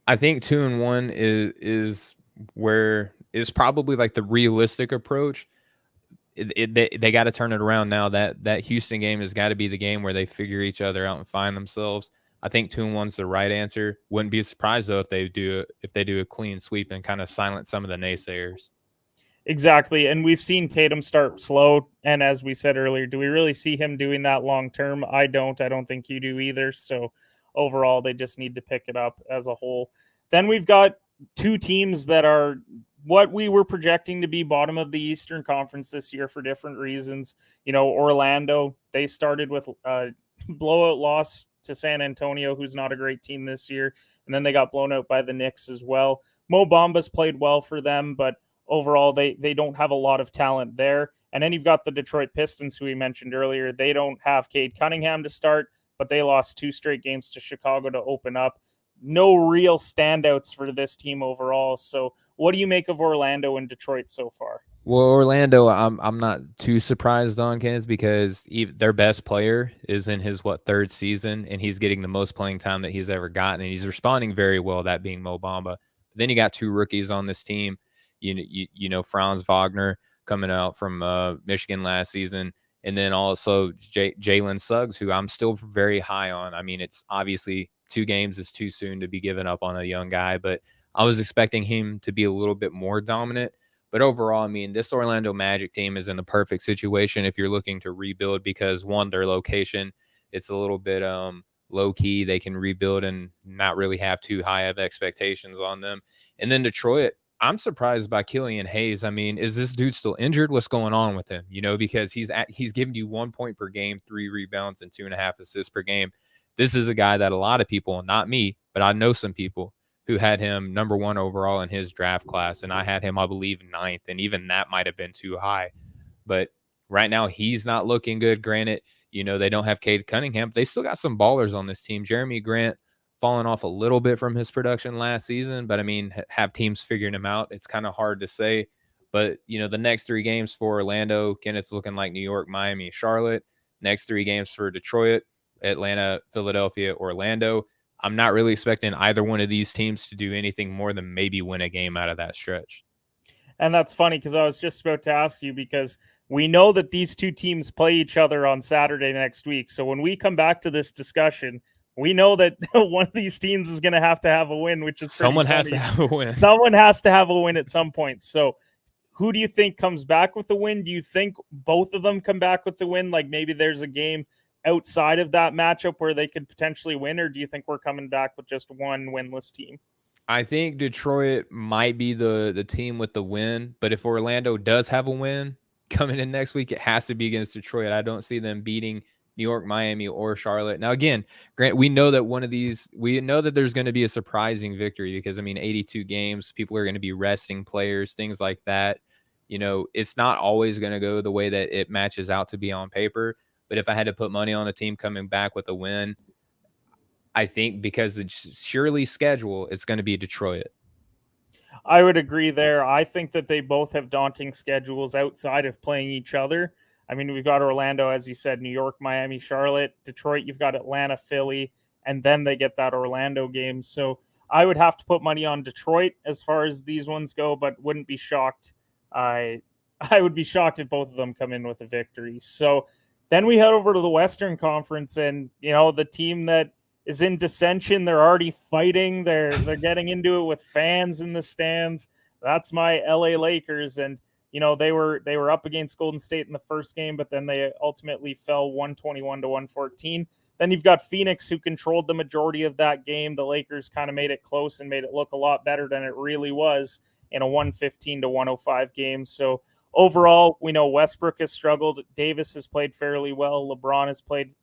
I think 2-1 is where is probably like the realistic approach. They got to turn it around now. That Houston game has got to be the game where they figure each other out and find themselves. I think 2-1's the right answer. Wouldn't be surprised though if they do a clean sweep and kind of silence some of the naysayers. Exactly. And we've seen Tatum start slow. And as we said earlier, do we really see him doing that long term? I don't think you do either. So overall, they just need to pick it up as a whole. Then we've got 2 teams that are what we were projecting to be bottom of the Eastern Conference this year for different reasons. Orlando, they started with a blowout loss to San Antonio, who's not a great team this year. And then they got blown out by the Knicks as well. Mo Bamba's played well for them, but overall, they don't have a lot of talent there. And then you've got the Detroit Pistons, who we mentioned earlier. They don't have Cade Cunningham to start, but they lost 2 straight games to Chicago to open up. No real standouts for this team overall. So what do you make of Orlando and Detroit so far? Well, Orlando, I'm not too surprised on, Kenneth, because their best player is in his 3rd season, and he's getting the most playing time that he's ever gotten, and he's responding very well, that being Mo Bamba. But then you got 2 rookies on this team. You know Franz Wagner coming out from Michigan last season, and then also Jalen Suggs, who I'm still very high on. I mean, it's obviously 2 games is too soon to be giving up on a young guy, but I was expecting him to be a little bit more dominant. But overall, I mean, this Orlando Magic team is in the perfect situation if you're looking to rebuild because, one, their location, it's a little bit low key. They can rebuild and not really have too high of expectations on them. And then Detroit, I'm surprised by Killian Hayes. I mean, is this dude still injured? What's going on with him? Because he's giving you 1 point per game, 3 rebounds, and 2.5 assists per game. This is a guy that a lot of people, not me, but I know some people who had him number 1 overall in his draft class. And I had him, I believe, 9th. And even that might have been too high. But right now, he's not looking good. Granted, they don't have Cade Cunningham. They still got some ballers on this team. Jeremy Grant fallen off a little bit from his production last season. But, I mean, have teams figuring him out? It's kind of hard to say. But, the next 3 games for Orlando, it's looking like New York, Miami, Charlotte. Next 3 games for Detroit, Atlanta, Philadelphia, Orlando. I'm not really expecting either one of these teams to do anything more than maybe win a game out of that stretch. And that's funny because I was just about to ask you because we know that these 2 teams play each other on Saturday next week. So when we come back to this discussion, we know that one of these teams is going to have a win, which is someone has to have a win. Someone has to have a win at some point. So who do you think comes back with the win? Do you think both of them come back with the win? Like maybe there's a game outside of that matchup where they could potentially win, or do you think we're coming back with just one winless team? I think Detroit might be the team with the win, but if Orlando does have a win coming in next week, it has to be against Detroit. I don't see them beating New York, Miami, or Charlotte. Now, again, Grant, we know that there's going to be a surprising victory because, 82 games, people are going to be resting players, things like that. It's not always going to go the way that it matches out to be on paper. But if I had to put money on a team coming back with a win, I think because it's surely schedule, it's going to be Detroit. I would agree there. I think that they both have daunting schedules outside of playing each other. We've got Orlando, as you said, New York, Miami, Charlotte, Detroit. You've got Atlanta, Philly, and then they get that Orlando game. So I would have to put money on Detroit as far as these ones go, but wouldn't be shocked. I would be shocked if both of them come in with a victory. So then we head over to the Western Conference, and the team that is in dissension, they're already fighting. They're getting into it with fans in the stands. That's my LA Lakers, and they were up against Golden State in the first game, but then they ultimately fell 121 to 114. Then you've got Phoenix, who controlled the majority of that game. The Lakers kind of made it close and made it look a lot better than it really was in a 115-105 game. So overall, we know Westbrook has struggled. Davis has played fairly well. LeBron has played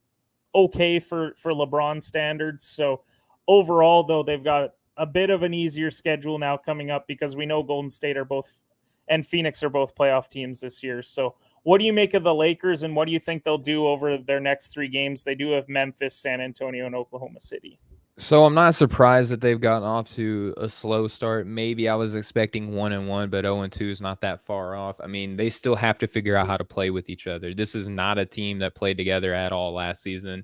okay for LeBron standards. So overall, though, they've got a bit of an easier schedule now coming up because we know Golden State are both and Phoenix are both playoff teams this year. So what do you make of the Lakers, and what do you think they'll do over their next 3 games? They do have Memphis, San Antonio, and Oklahoma City. So I'm not surprised that they've gotten off to a slow start. Maybe I was expecting 1-1, but 0-2 is not that far off. I mean, they still have to figure out how to play with each other. This is not a team that played together at all last season.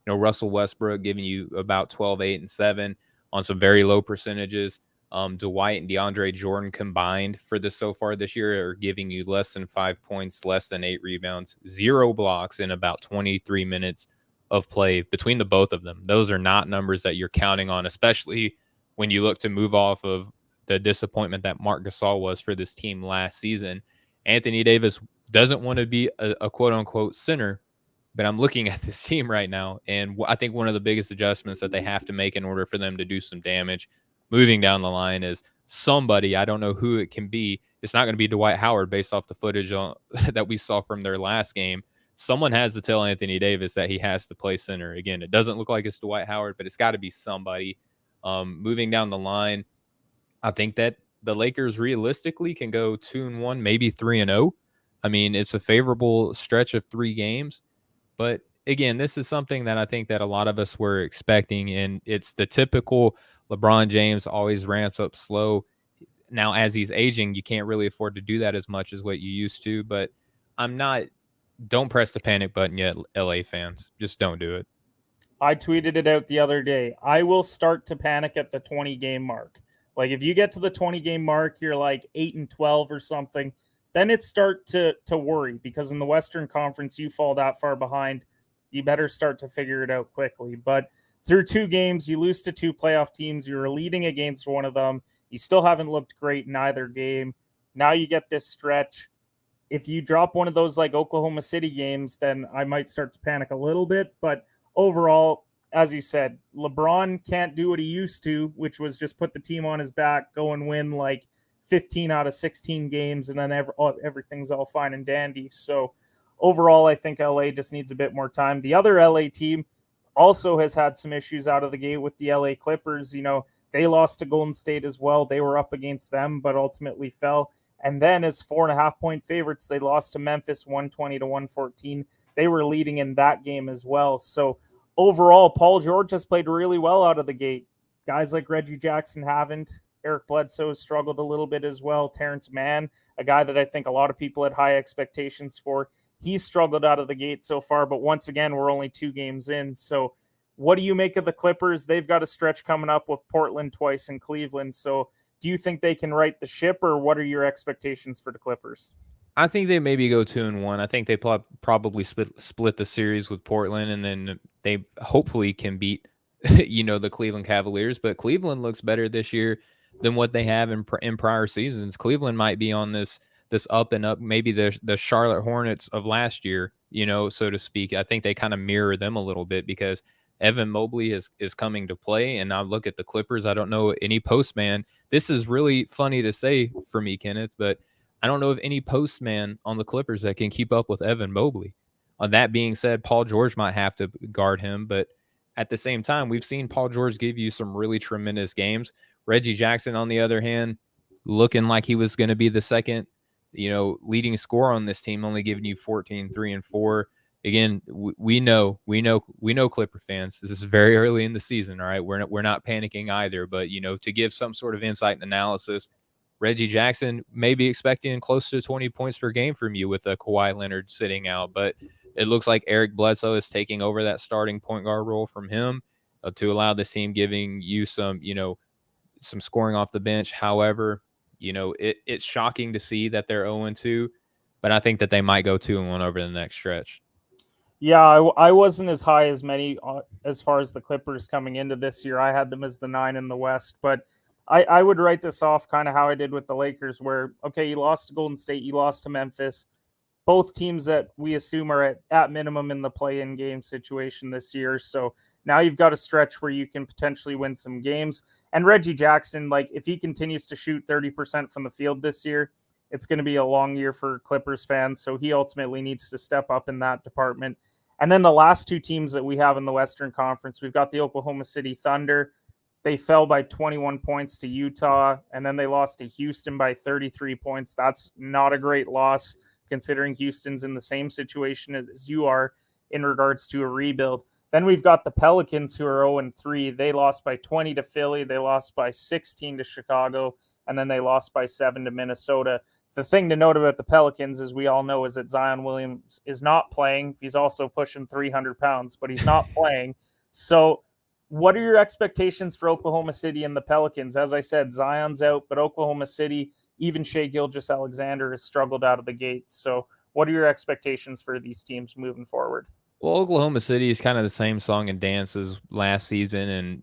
You know, Russell Westbrook giving you about 12, 8, and 7 on some very low percentages. Dwight and DeAndre Jordan combined for this so far this year are giving you less than 5 points, less than 8 rebounds, 0 blocks in about 23 minutes of play between the both of them. Those are not numbers that you're counting on, especially when you look to move off of the disappointment that Marc Gasol was for this team last season. Anthony Davis doesn't want to be a quote-unquote center, but I'm looking at this team right now, and I think one of the biggest adjustments that they have to make in order for them to do some damage moving down the line is somebody, I don't know who it can be. It's not going to be Dwight Howard based off the footage that we saw from their last game. Someone has to tell Anthony Davis that he has to play center. Again, it doesn't look like it's Dwight Howard, but it's got to be somebody. Moving down the line, I think that the Lakers realistically can go 2-1, maybe 3-0. I mean, it's a favorable stretch of 3 games. But again, this is something that I think that a lot of us were expecting, and it's the typical LeBron James always ramps up slow. Now, as he's aging, you can't really afford to do that as much as what you used to, but don't press the panic button yet, LA fans. Just don't do it. I tweeted it out the other day. I will start to panic at the 20-game mark. Like, if you get to the 20-game mark, you're like 8-12 or something, then it's start to worry, because in the Western Conference, you fall that far behind. You better start to figure it out quickly. But through 2 games, you lose to 2 playoff teams. You were leading against one of them. You still haven't looked great in either game. Now you get this stretch. If you drop one of those like Oklahoma City games, then I might start to panic a little bit. But overall, as you said, LeBron can't do what he used to, which was just put the team on his back, go and win like 15 out of 16 games, and then everything's all fine and dandy. So overall, I think LA just needs a bit more time. The other LA team also has had some issues out of the gate with the LA Clippers. You know, they lost to Golden State as well. They were up against them, but ultimately fell. And then as 4.5-point favorites, they lost to Memphis 120-114. They were leading in that game as well. So overall, Paul George has played really well out of the gate. Guys like Reggie Jackson haven't. Eric Bledsoe has struggled a little bit as well. Terrence Mann, a guy that I think a lot of people had high expectations for, he's struggled out of the gate so far. But once again, we're only 2 games in. So what do you make of the Clippers? They've got a stretch coming up with Portland twice and Cleveland. So do you think they can right the ship, or what are your expectations for the Clippers? I think they maybe go 2-1. I think they probably split the series with Portland, and then they hopefully can beat, the Cleveland Cavaliers. But Cleveland looks better this year than what they have in prior seasons. Cleveland might be on this up and up, maybe the Charlotte Hornets of last year, so to speak. I think they kind of mirror them a little bit, because Evan Mobley is coming to play. And I look at the Clippers. I don't know any postman. This is really funny to say for me, Kenneth, but I don't know of any postman on the Clippers that can keep up with Evan Mobley. That being said, Paul George might have to guard him, but at the same time, we've seen Paul George give you some really tremendous games. Reggie Jackson, on the other hand, looking like he was going to be the second, leading scorer on this team, only giving you 14, 3, and 4. Again, we know Clipper fans, this is very early in the season. All right. We're not panicking either, but to give some sort of insight and analysis, Reggie Jackson may be expecting close to 20 points per game from you with Kawhi Leonard sitting out, but it looks like Eric Bledsoe is taking over that starting point guard role from him to allow this team, giving you some scoring off the bench. However, it's shocking to see that they're 0-2, but I think that they might go 2-1 over the next stretch. Yeah, I wasn't as high as many as far as the Clippers coming into this year. I had them as the 9 in the West, but I would write this off kind of how I did with the Lakers, where, okay, you lost to Golden State, you lost to Memphis, both teams that we assume are at minimum in the play-in game situation this year. So now you've got a stretch where you can potentially win some games. And Reggie Jackson, like if he continues to shoot 30% from the field this year, it's going to be a long year for Clippers fans. So he ultimately needs to step up in that department. And then the last two teams that we have in the Western Conference, we've got the Oklahoma City Thunder. They fell by 21 points to Utah, and then they lost to Houston by 33 points. That's not a great loss, considering Houston's in the same situation as you are in regards to a rebuild. Then we've got the Pelicans, who are 0-3. They lost by 20 to Philly. They lost by 16 to Chicago, and then they lost by 7 to Minnesota. The thing to note about the Pelicans, as we all know, is that Zion Williams is not playing. He's also pushing 300 pounds, but he's not playing. So what are your expectations for Oklahoma City and the Pelicans? As I said, Zion's out, but Oklahoma City, even Shai Gilgeous-Alexander has struggled out of the gate. So what are your expectations for these teams moving forward? Well, Oklahoma City is kind of the same song and dance as last season, and,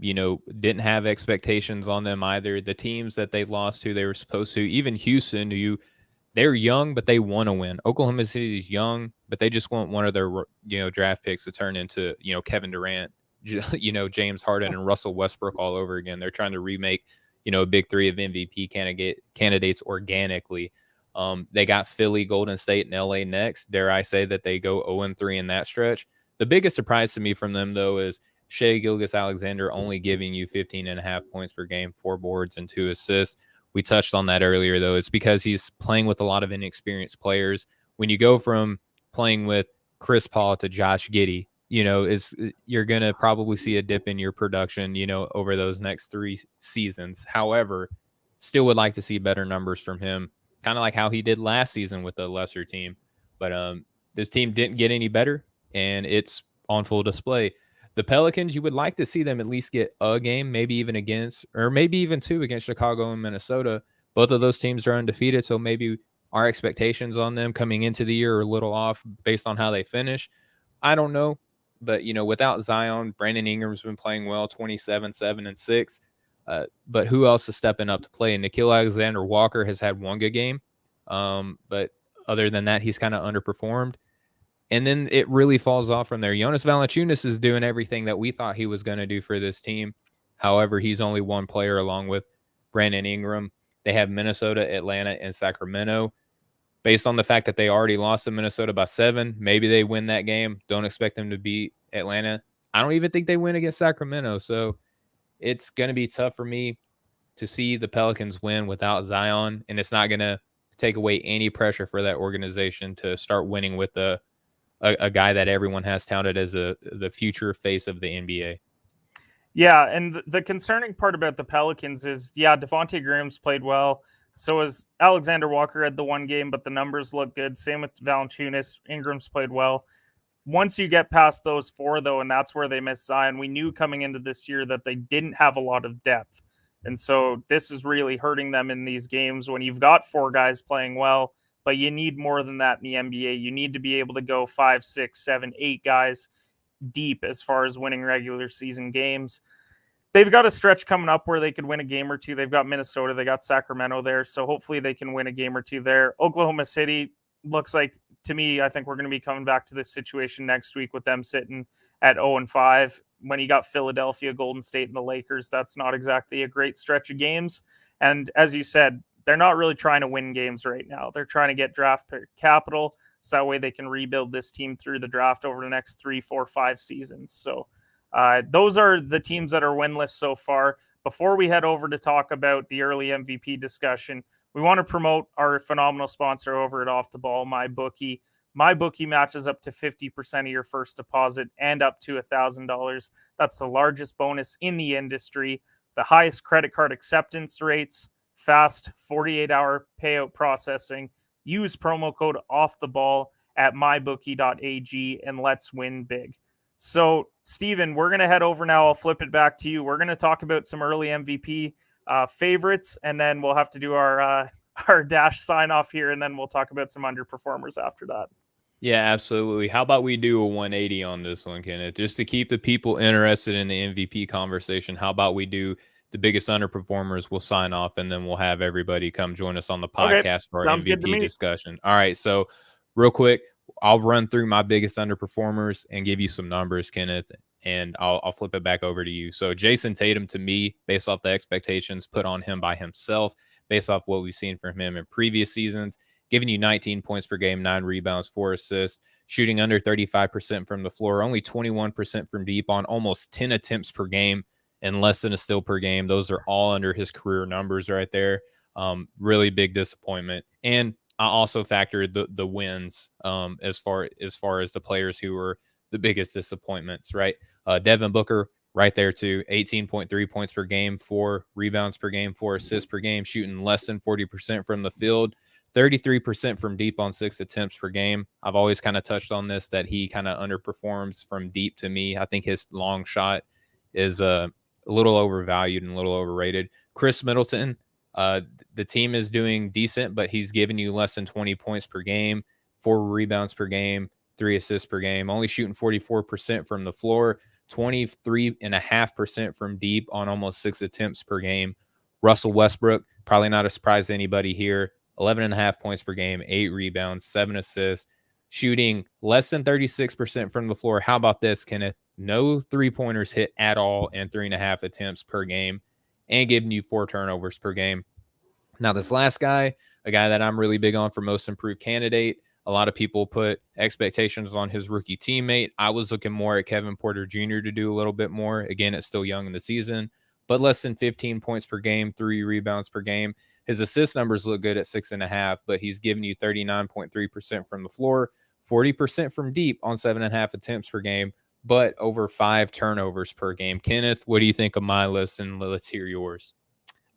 didn't have expectations on them either. The teams that they lost to, they were supposed to, even Houston, they're young, but they want to win. Oklahoma City is young, but they just want one of their, draft picks to turn into, Kevin Durant, James Harden and Russell Westbrook all over again. They're trying to remake, a big three of MVP candidates organically. They got Philly, Golden State, and LA next. Dare I say that they go 0-3 in that stretch. The biggest surprise to me from them, though, is Shai Gilgeous-Alexander only giving you 15.5 points per game, 4 boards, and 2 assists. We touched on that earlier, though. It's because he's playing with a lot of inexperienced players. When you go from playing with Chris Paul to Josh Giddey, you're going to probably see a dip in your production, over those next 3 seasons. However, still would like to see better numbers from him, kind of like how he did last season with the lesser team. But this team didn't get any better, and it's on full display. The Pelicans, you would like to see them at least get a game, maybe even even 2 against Chicago and Minnesota. Both of those teams are undefeated, so maybe our expectations on them coming into the year are a little off based on how they finish. I don't know. But, without Zion, Brandon Ingram's been playing well, 27, 7, and 6. But who else is stepping up to play? And Nickeil Alexander-Walker has had one good game. But other than that, he's kind of underperformed. And then it really falls off from there. Jonas Valanciunas is doing everything that we thought he was going to do for this team. However, he's only one player along with Brandon Ingram. They have Minnesota, Atlanta, and Sacramento. Based on the fact that they already lost to Minnesota by 7, maybe they win that game. Don't expect them to beat Atlanta. I don't even think they win against Sacramento. So it's going to be tough for me to see the Pelicans win without Zion, and it's not going to take away any pressure for that organization to start winning with a guy that everyone has touted as the future face of the NBA. Yeah, and the concerning part about the Pelicans is, Devontae Graham's played well. So as Alexander Walker had the one game, but the numbers look good. Same with Valanciunas. Ingram's played well. Once you get past those 4, though, and that's where they missed Zion, we knew coming into this year that they didn't have a lot of depth. And so this is really hurting them in these games when you've got 4 guys playing well, but you need more than that in the NBA. You need to be able to go 5, 6, 7, 8 guys deep as far as winning regular season games. They've got a stretch coming up where they could win a game or 2. They've got Minnesota. They got Sacramento there. So hopefully they can win a game or 2 there. Oklahoma City looks like, to me, I think we're going to be coming back to this situation next week with them sitting at 0-5. When you got Philadelphia, Golden State, and the Lakers, that's not exactly a great stretch of games. And as you said, they're not really trying to win games right now. They're trying to get draft pick capital so that way they can rebuild this team through the draft over the next 3, 4, 5 seasons. So those are the teams that are winless so far. Before we head over to talk about the early MVP discussion, we want to promote our phenomenal sponsor over at Off the Ball, MyBookie. MyBookie matches up to 50% of your first deposit and up to $1,000. That's the largest bonus in the industry, the highest credit card acceptance rates, fast 48-hour payout processing. Use promo code OFFTHEBALL at mybookie.ag and let's win big. So, Steven, we're going to head over now. I'll flip it back to you. We're going to talk about some early MVP favorites, and then we'll have to do our dash sign off here, and then we'll talk about some underperformers after that. Yeah, absolutely. How about we do a 180 on this one, Kenneth? Just to keep the people interested in the MVP conversation, how about we do the biggest underperformers? We'll sign off, and then we'll have everybody come join us on the podcast for our MVP discussion. All right, so real quick, I'll run through my biggest underperformers and give you some numbers, Kenneth, and I'll flip it back over to you. So Jason Tatum, to me, based off the expectations put on him by himself, based off what we've seen from him in previous seasons, giving you 19 points per game, 9 rebounds, 4 assists, shooting under 35% from the floor, only 21% from deep on almost 10 attempts per game and less than a steal per game. Those are all under his career numbers right there. Really big disappointment. And I also factored the wins as far as the players who were the biggest disappointments, right? Devon Booker right there too, 18.3 points per game, 4 rebounds per game, 4 assists per game, shooting less than 40% from the field, 33% from deep on 6 attempts per game. I've always kind of touched on this, that he kind of underperforms from deep to me. I think his long shot is a little overvalued and a little overrated. Chris Middleton, the team is doing decent, but he's giving you less than 20 points per game, 4 rebounds per game, 3 assists per game, only shooting 44% from the floor, 23.5% from deep on almost 6 attempts per game. Russell Westbrook, probably not a surprise to anybody here, 11.5 points per game, 8 rebounds, 7 assists, shooting less than 36% from the floor. How about this, Kenneth? No 3-pointers hit at all and 3.5 attempts per game, and giving you 4 turnovers per game. Now, this last guy, a guy that I'm really big on for most improved candidate, a lot of people put expectations on his rookie teammate. I was looking more at Kevin Porter Jr. to do a little bit more. Again, it's still young in the season, but less than 15 points per game, 3 rebounds per game. His assist numbers look good at 6.5, but he's giving you 39.3% from the floor, 40% from deep on 7.5 attempts per game, but over 5 turnovers per game. Kenneth, what do you think of my list? And let's hear yours.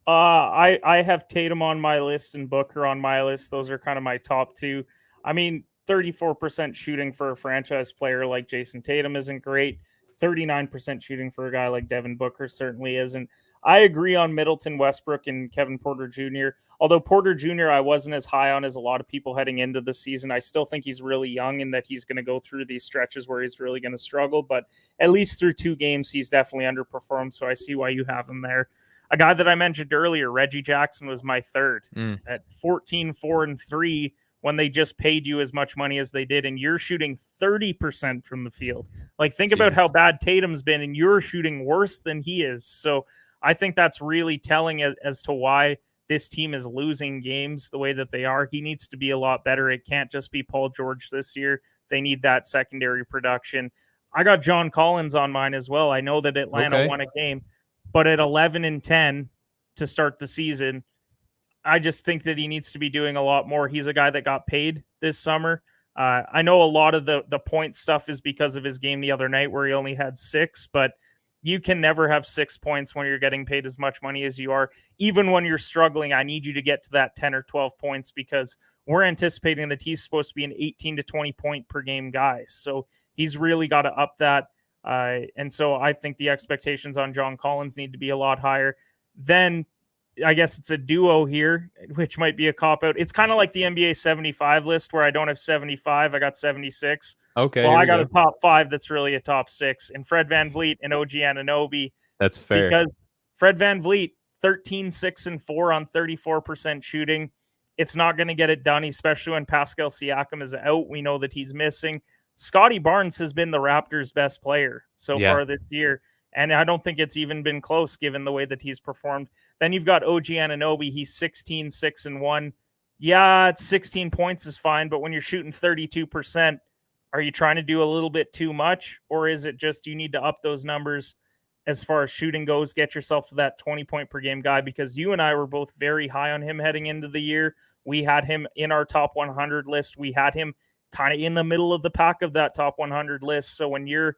I have Tatum on my list and Booker on my list. Those are kind of my top 2. I mean, 34% shooting for a franchise player like Jason Tatum isn't great. 39% shooting for a guy like Devin Booker certainly isn't. I agree on Middleton, Westbrook, and Kevin Porter Jr. Although Porter Jr. I wasn't as high on as a lot of people heading into the season. I still think he's really young and that he's going to go through these stretches where he's really going to struggle. But at least through 2 games, he's definitely underperformed. So I see why you have him there. A guy that I mentioned earlier, Reggie Jackson, was my third at 14, 4, and 3 when they just paid you as much money as they did, and you're shooting 30% from the field. Like, think about how bad Tatum's been, and you're shooting worse than he is. So I think that's really telling as to why this team is losing games the way that they are. He needs to be a lot better. It can't just be Paul George this year. They need that secondary production. I got John Collins on mine as well. I know that Atlanta won a game, but at 11-10 to start the season, I just think that he needs to be doing a lot more. He's a guy that got paid this summer. I know a lot of the point stuff is because of his game the other night where he only had 6, but you can never have 6 points when you're getting paid as much money as you are. Even when you're struggling, I need you to get to that 10 or 12 points because we're anticipating that he's supposed to be an 18 to 20 point per game guy. So he's really got to up that. And so I think the expectations on John Collins need to be a lot higher. Then I guess it's a duo here, which might be a cop-out. It's kind of like the NBA 75 list where I don't have 75. I got 76. Okay. Well, I got a top 5 that's really a top 6. And Fred VanVleet and OG Anunoby. That's fair. Because Fred VanVleet, 13, 6, and 4 on 34% shooting. It's not going to get it done, especially when Pascal Siakam is out. We know that he's missing. Scotty Barnes has been the Raptors' best player so far this year. And I don't think it's even been close given the way that he's performed. Then you've got OG Anunoby. He's 16, 6, and 1. Yeah, 16 points is fine, but when you're shooting 32%, are you trying to do a little bit too much? Or is it just you need to up those numbers as far as shooting goes, get yourself to that 20-point per game guy? Because you and I were both very high on him heading into the year. We had him in our top 100 list. We had him kind of in the middle of the pack of that top 100 list. So when you're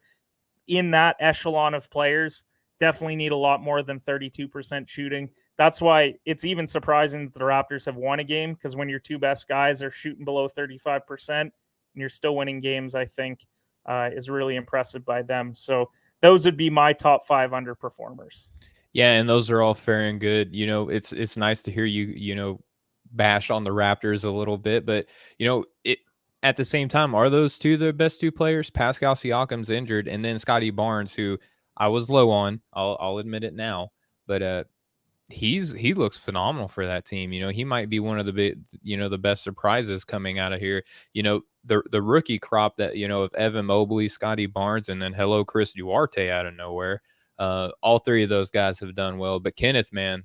in that echelon of players, definitely need a lot more than 32% shooting. That's why it's even surprising that the Raptors have won a game, because when your 2 best guys are shooting below 35% and you're still winning games, I think is really impressive by them. So those would be my top 5 underperformers. Yeah, and those are all fair and good. You know, it's nice to hear you bash on the Raptors a little bit, but at the same time, are those 2 the best 2 players? Pascal Siakam's injured, and then Scotty Barnes, who I was low on. I'll admit it now, but he looks phenomenal for that team. He might be one of the the best surprises coming out of here. the rookie crop that, of Evan Mobley, Scotty Barnes, and then hello Chris Duarte out of nowhere. All three of those guys have done well. But Kenneth, man,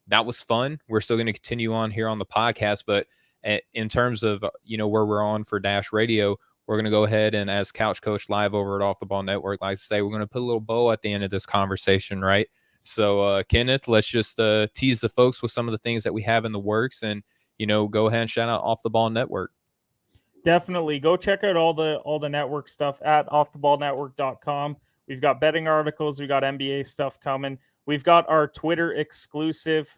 that was fun. We're still going to continue on here on the podcast, but in terms of where we're on for Dash Radio, we're going to go ahead and, as Couch Coach Live over at Off the Ball Network likes to say, we're going to put a little bow at the end of this conversation, right? So, Kenneth, let's just tease the folks with some of the things that we have in the works, and go ahead and shout out Off the Ball Network. Definitely go check out all the network stuff at offtheballnetwork.com. We've got betting articles, we got NBA stuff coming. We've got our Twitter exclusive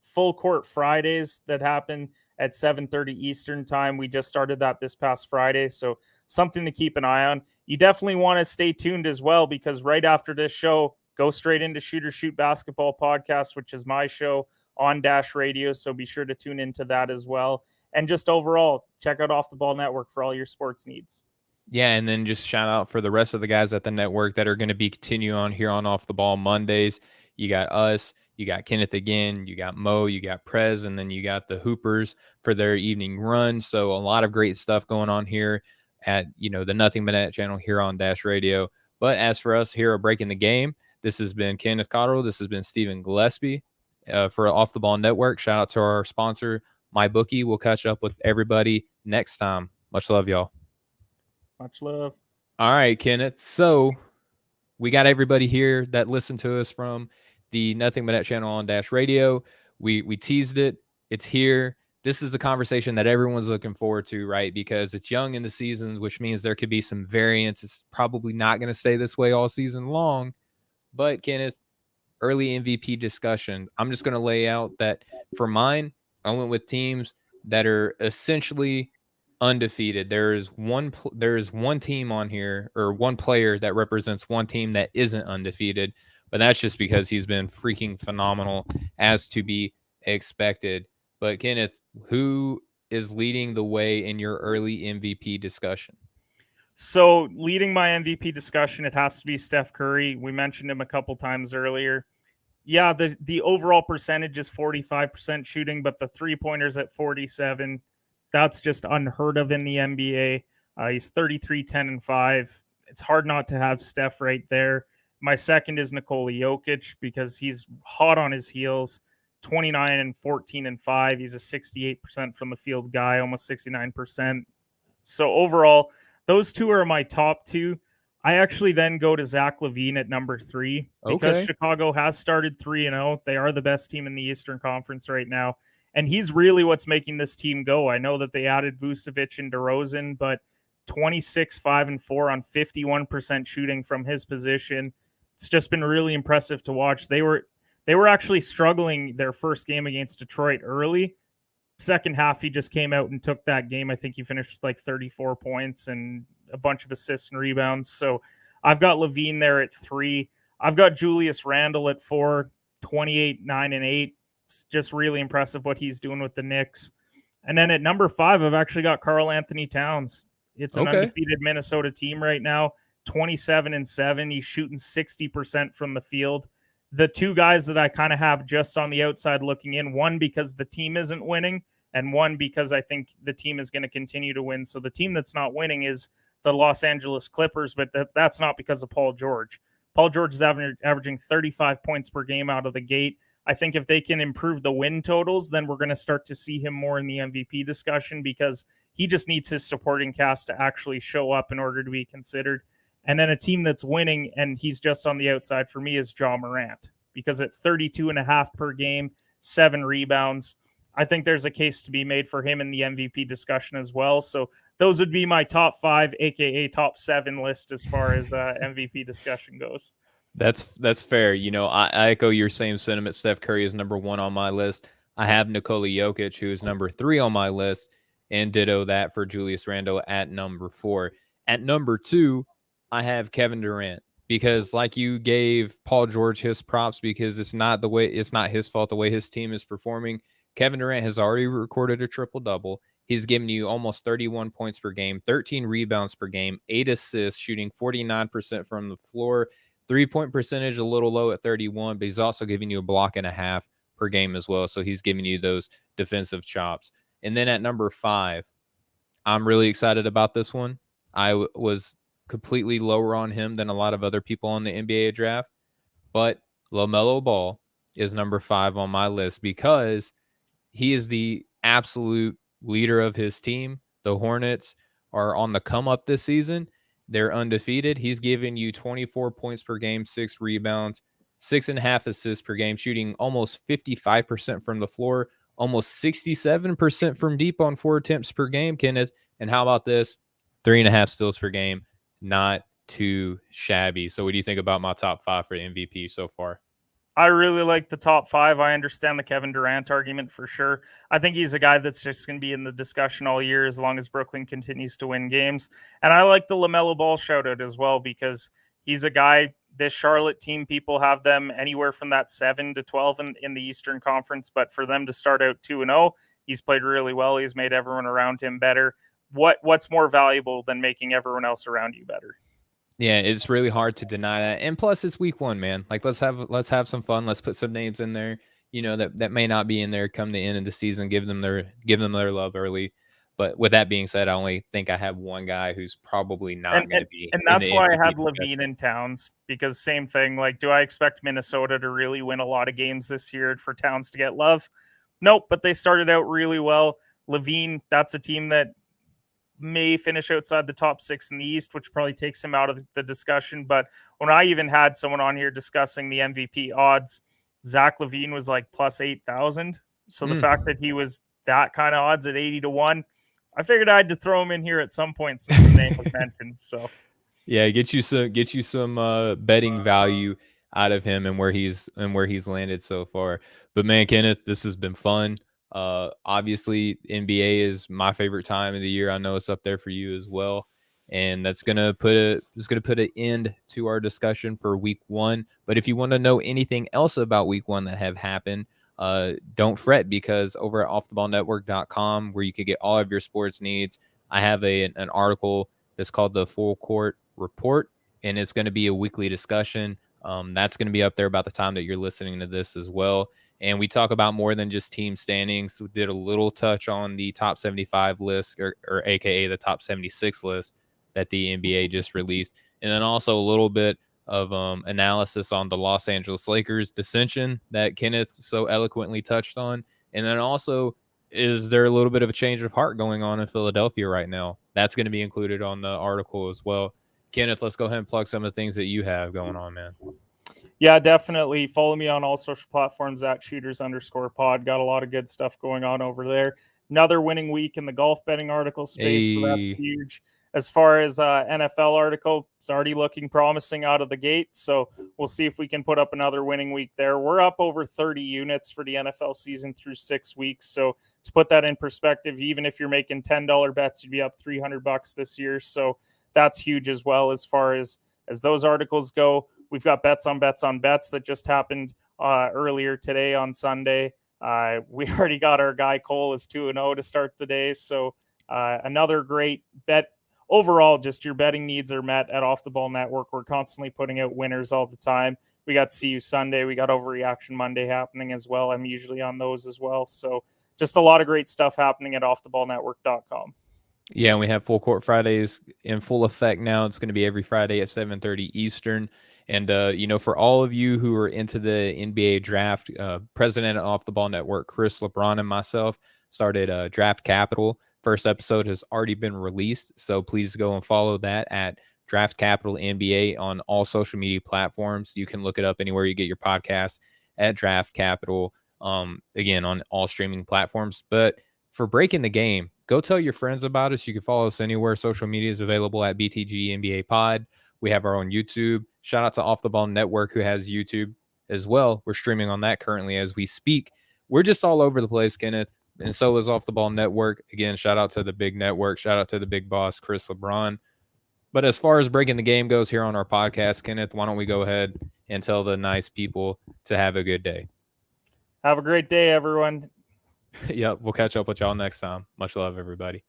Full Court Fridays that happen at 7:30 Eastern time. We just started that this past Friday, so something to keep an eye on. You definitely want to stay tuned as well, because right after this show, go straight into Shooter Shoot Basketball Podcast, which is my show on Dash Radio, so be sure to tune into that as well. And just overall, check out Off the Ball Network for all your sports needs. Yeah, and then just shout out for the rest of the guys at the network that are going to be continuing on here on Off the Ball Mondays. You got us, you got Kenneth again, you got Mo, you got Prez, and then you got the Hoopers for their evening run. So a lot of great stuff going on here at, the Nothing But Net channel here on Dash Radio. But as for us here at Breaking the Game, this has been Kenneth Cotterill. This has been Stephen Gillespie for Off the Ball Network. Shout out to our sponsor, MyBookie. We'll catch up with everybody next time. Much love, y'all. Much love. All right, Kenneth. So we got everybody here that listened to us from the Nothing But Net channel on Dash Radio. We teased it. It's here. This is the conversation that everyone's looking forward to, right? Because it's young in the season, which means there could be some variance. It's probably not going to stay this way all season long. But, Kenneth, early MVP discussion. I'm just going to lay out that for mine, I went with teams that are essentially undefeated. There is one team on here, or one player that represents one team that isn't undefeated, but that's just because he's been freaking phenomenal, as to be expected. But Kenneth, who is leading the way in your early MVP discussion? So leading my MVP discussion, it has to be Steph Curry. We mentioned him a couple times earlier. Yeah, the overall percentage is 45% shooting, but the three-pointers at 47%. That's just unheard of in the NBA. He's 33, 10, and 5. It's hard not to have Steph right there. My second is Nikola Jokic, because he's hot on his heels. 29 and 14 and 5. He's a 68% from the field guy, almost 69%. So overall, those two are my top two. I actually then go to Zach Levine at number 3, because Chicago has started 3-0. They are the best team in the Eastern Conference right now. And he's really what's making this team go. I know that they added Vucevic and DeRozan, but 26, 5, and 4 on 51% shooting from his position. It's just been really impressive to watch. They were actually struggling their first game against Detroit early. Second half, he just came out and took that game. I think he finished with like 34 points and a bunch of assists and rebounds. So I've got Levine there at 3. I've got Julius Randle at 4, 28, 9, and 8. It's just really impressive what he's doing with the Knicks. And then at number 5, I've actually got Karl Anthony Towns. It's an undefeated Minnesota team right now, 27 and 7. He's shooting 60% from the field. The two guys that I kind of have just on the outside looking in, one because the team isn't winning, and one because I think the team is going to continue to win. So the team that's not winning is the Los Angeles Clippers, but that's not because of Paul George. Paul George is averaging 35 points per game out of the gate. I think if they can improve the win totals, then we're going to start to see him more in the MVP discussion, because he just needs his supporting cast to actually show up in order to be considered. And then a team that's winning, and he's just on the outside for me, is Ja Morant, because at 32.5 per game, 7 rebounds, I think there's a case to be made for him in the MVP discussion as well. So those would be my top 5, aka top 7 list as far as the MVP discussion goes. That's fair. I echo your same sentiment. Steph Curry is number 1 on my list. I have Nikola Jokic, who is number 3 on my list, and ditto that for Julius Randle at number 4. At number 2, I have Kevin Durant, because like you gave Paul George his props, because it's not his fault the way his team is performing. Kevin Durant has already recorded a triple-double. He's given you almost 31 points per game, 13 rebounds per game, 8 assists, shooting 49% from the floor. 3-point percentage a little low at 31, but he's also giving you a block and a half per game as well. So he's giving you those defensive chops. And then at number 5, I'm really excited about this one. I was completely lower on him than a lot of other people on the NBA draft, but Lamelo Ball is number 5 on my list because he is the absolute leader of his team. The Hornets are on the come up this season. They're undefeated. He's giving you 24 points per game, 6 rebounds, 6.5 assists per game, shooting almost 55% from the floor, almost 67% from deep on 4 attempts per game, Kenneth. And how about this? 3.5 steals per game. Not too shabby. So what do you think about my top 5 for MVP so far? I really like the top 5. I understand the Kevin Durant argument for sure. I think he's a guy that's just going to be in the discussion all year as long as Brooklyn continues to win games. And I like the LaMelo Ball shout out as well because he's a guy, this Charlotte team, people have them anywhere from that 7 to 12 in the Eastern Conference. But for them to start out 2-0, he's played really well. He's made everyone around him better. What's more valuable than making everyone else around you better? Yeah, it's really hard to deny that. And plus it's week 1, man. Like let's have some fun. Let's put some names in there, that may not be in there come the end of the season, give them their love early. But with that being said, I only think I have one guy who's probably not going to be. And that's why I had Levine in Towns, because same thing. Like, do I expect Minnesota to really win a lot of games this year for Towns to get love? Nope, but they started out really well. Levine, that's a team that may finish outside the top 6 in the East, which probably takes him out of the discussion. But when I even had someone on here discussing the MVP odds, Zach Levine was like plus 8,000. So the fact that he was that kind of odds at 80 to 1, I figured I had to throw him in here at some point since the name was mentioned. So yeah, get you some betting value out of him and where he's landed so far. But man, Kenneth, this has been fun. Obviously NBA is my favorite time of the year. I know it's up there for you as well. And that's gonna put an end to our discussion for week 1. But if you want to know anything else about week 1 that have happened, don't fret, because over at offtheballnetwork.com, where you can get all of your sports needs, I have an article that's called the Full Court Report, and it's going to be a weekly discussion. That's going to be up there about the time that you're listening to this as well. And we talk about more than just team standings. We did a little touch on the top 75 list, or AKA the top 76 list that the NBA just released. And then also a little bit of analysis on the Los Angeles Lakers dissension that Kenneth so eloquently touched on. And then also, is there a little bit of a change of heart going on in Philadelphia right now? That's going to be included on the article as well. Kenneth, let's go ahead and plug some of the things that you have going on, man. Yeah, definitely. Follow me on all social platforms at shooters_pod. Got a lot of good stuff going on over there. Another winning week in the golf betting article space. So that's huge. As far as NFL article, it's already looking promising out of the gate. So we'll see if we can put up another winning week there. We're up over 30 units for the NFL season through 6 weeks. So to put that in perspective, even if you're making $10 bets, you'd be up $300 this year. So that's huge as well. As far as those articles go, we've got bets on bets that just happened earlier today on Sunday. We already got our guy Cole as 2-0 to start the day. So another great bet. Overall, just your betting needs are met at Off the Ball Network. We're constantly putting out winners all the time. We got See You Sunday. We got Overreaction Monday happening as well. I'm usually on those as well. So just a lot of great stuff happening at offtheballnetwork.com. Yeah, and we have Full Court Fridays in full effect now. It's going to be every Friday at 7:30 Eastern. And, for all of you who are into the NBA draft, president of Off the Ball Network, Chris LeBron, and myself started Draft Capital. First episode has already been released, so please go and follow that at Draft Capital NBA on all social media platforms. You can look it up anywhere you get your podcasts at Draft Capital, again, on all streaming platforms. But for Breaking the Game, go tell your friends about us. You can follow us anywhere. Social media is available at BTG NBA Pod. We have our own YouTube. Shout out to Off the Ball Network, who has YouTube as well. We're streaming on that currently as we speak. We're just all over the place, Kenneth. And so is Off the Ball Network. Again, shout out to the big network. Shout out to the big boss, Chris LeBron. But as far as Breaking the Game goes here on our podcast, Kenneth, why don't we go ahead and tell the nice people to have a good day. Have a great day, everyone. Yep, we'll catch up with y'all next time. Much love, everybody.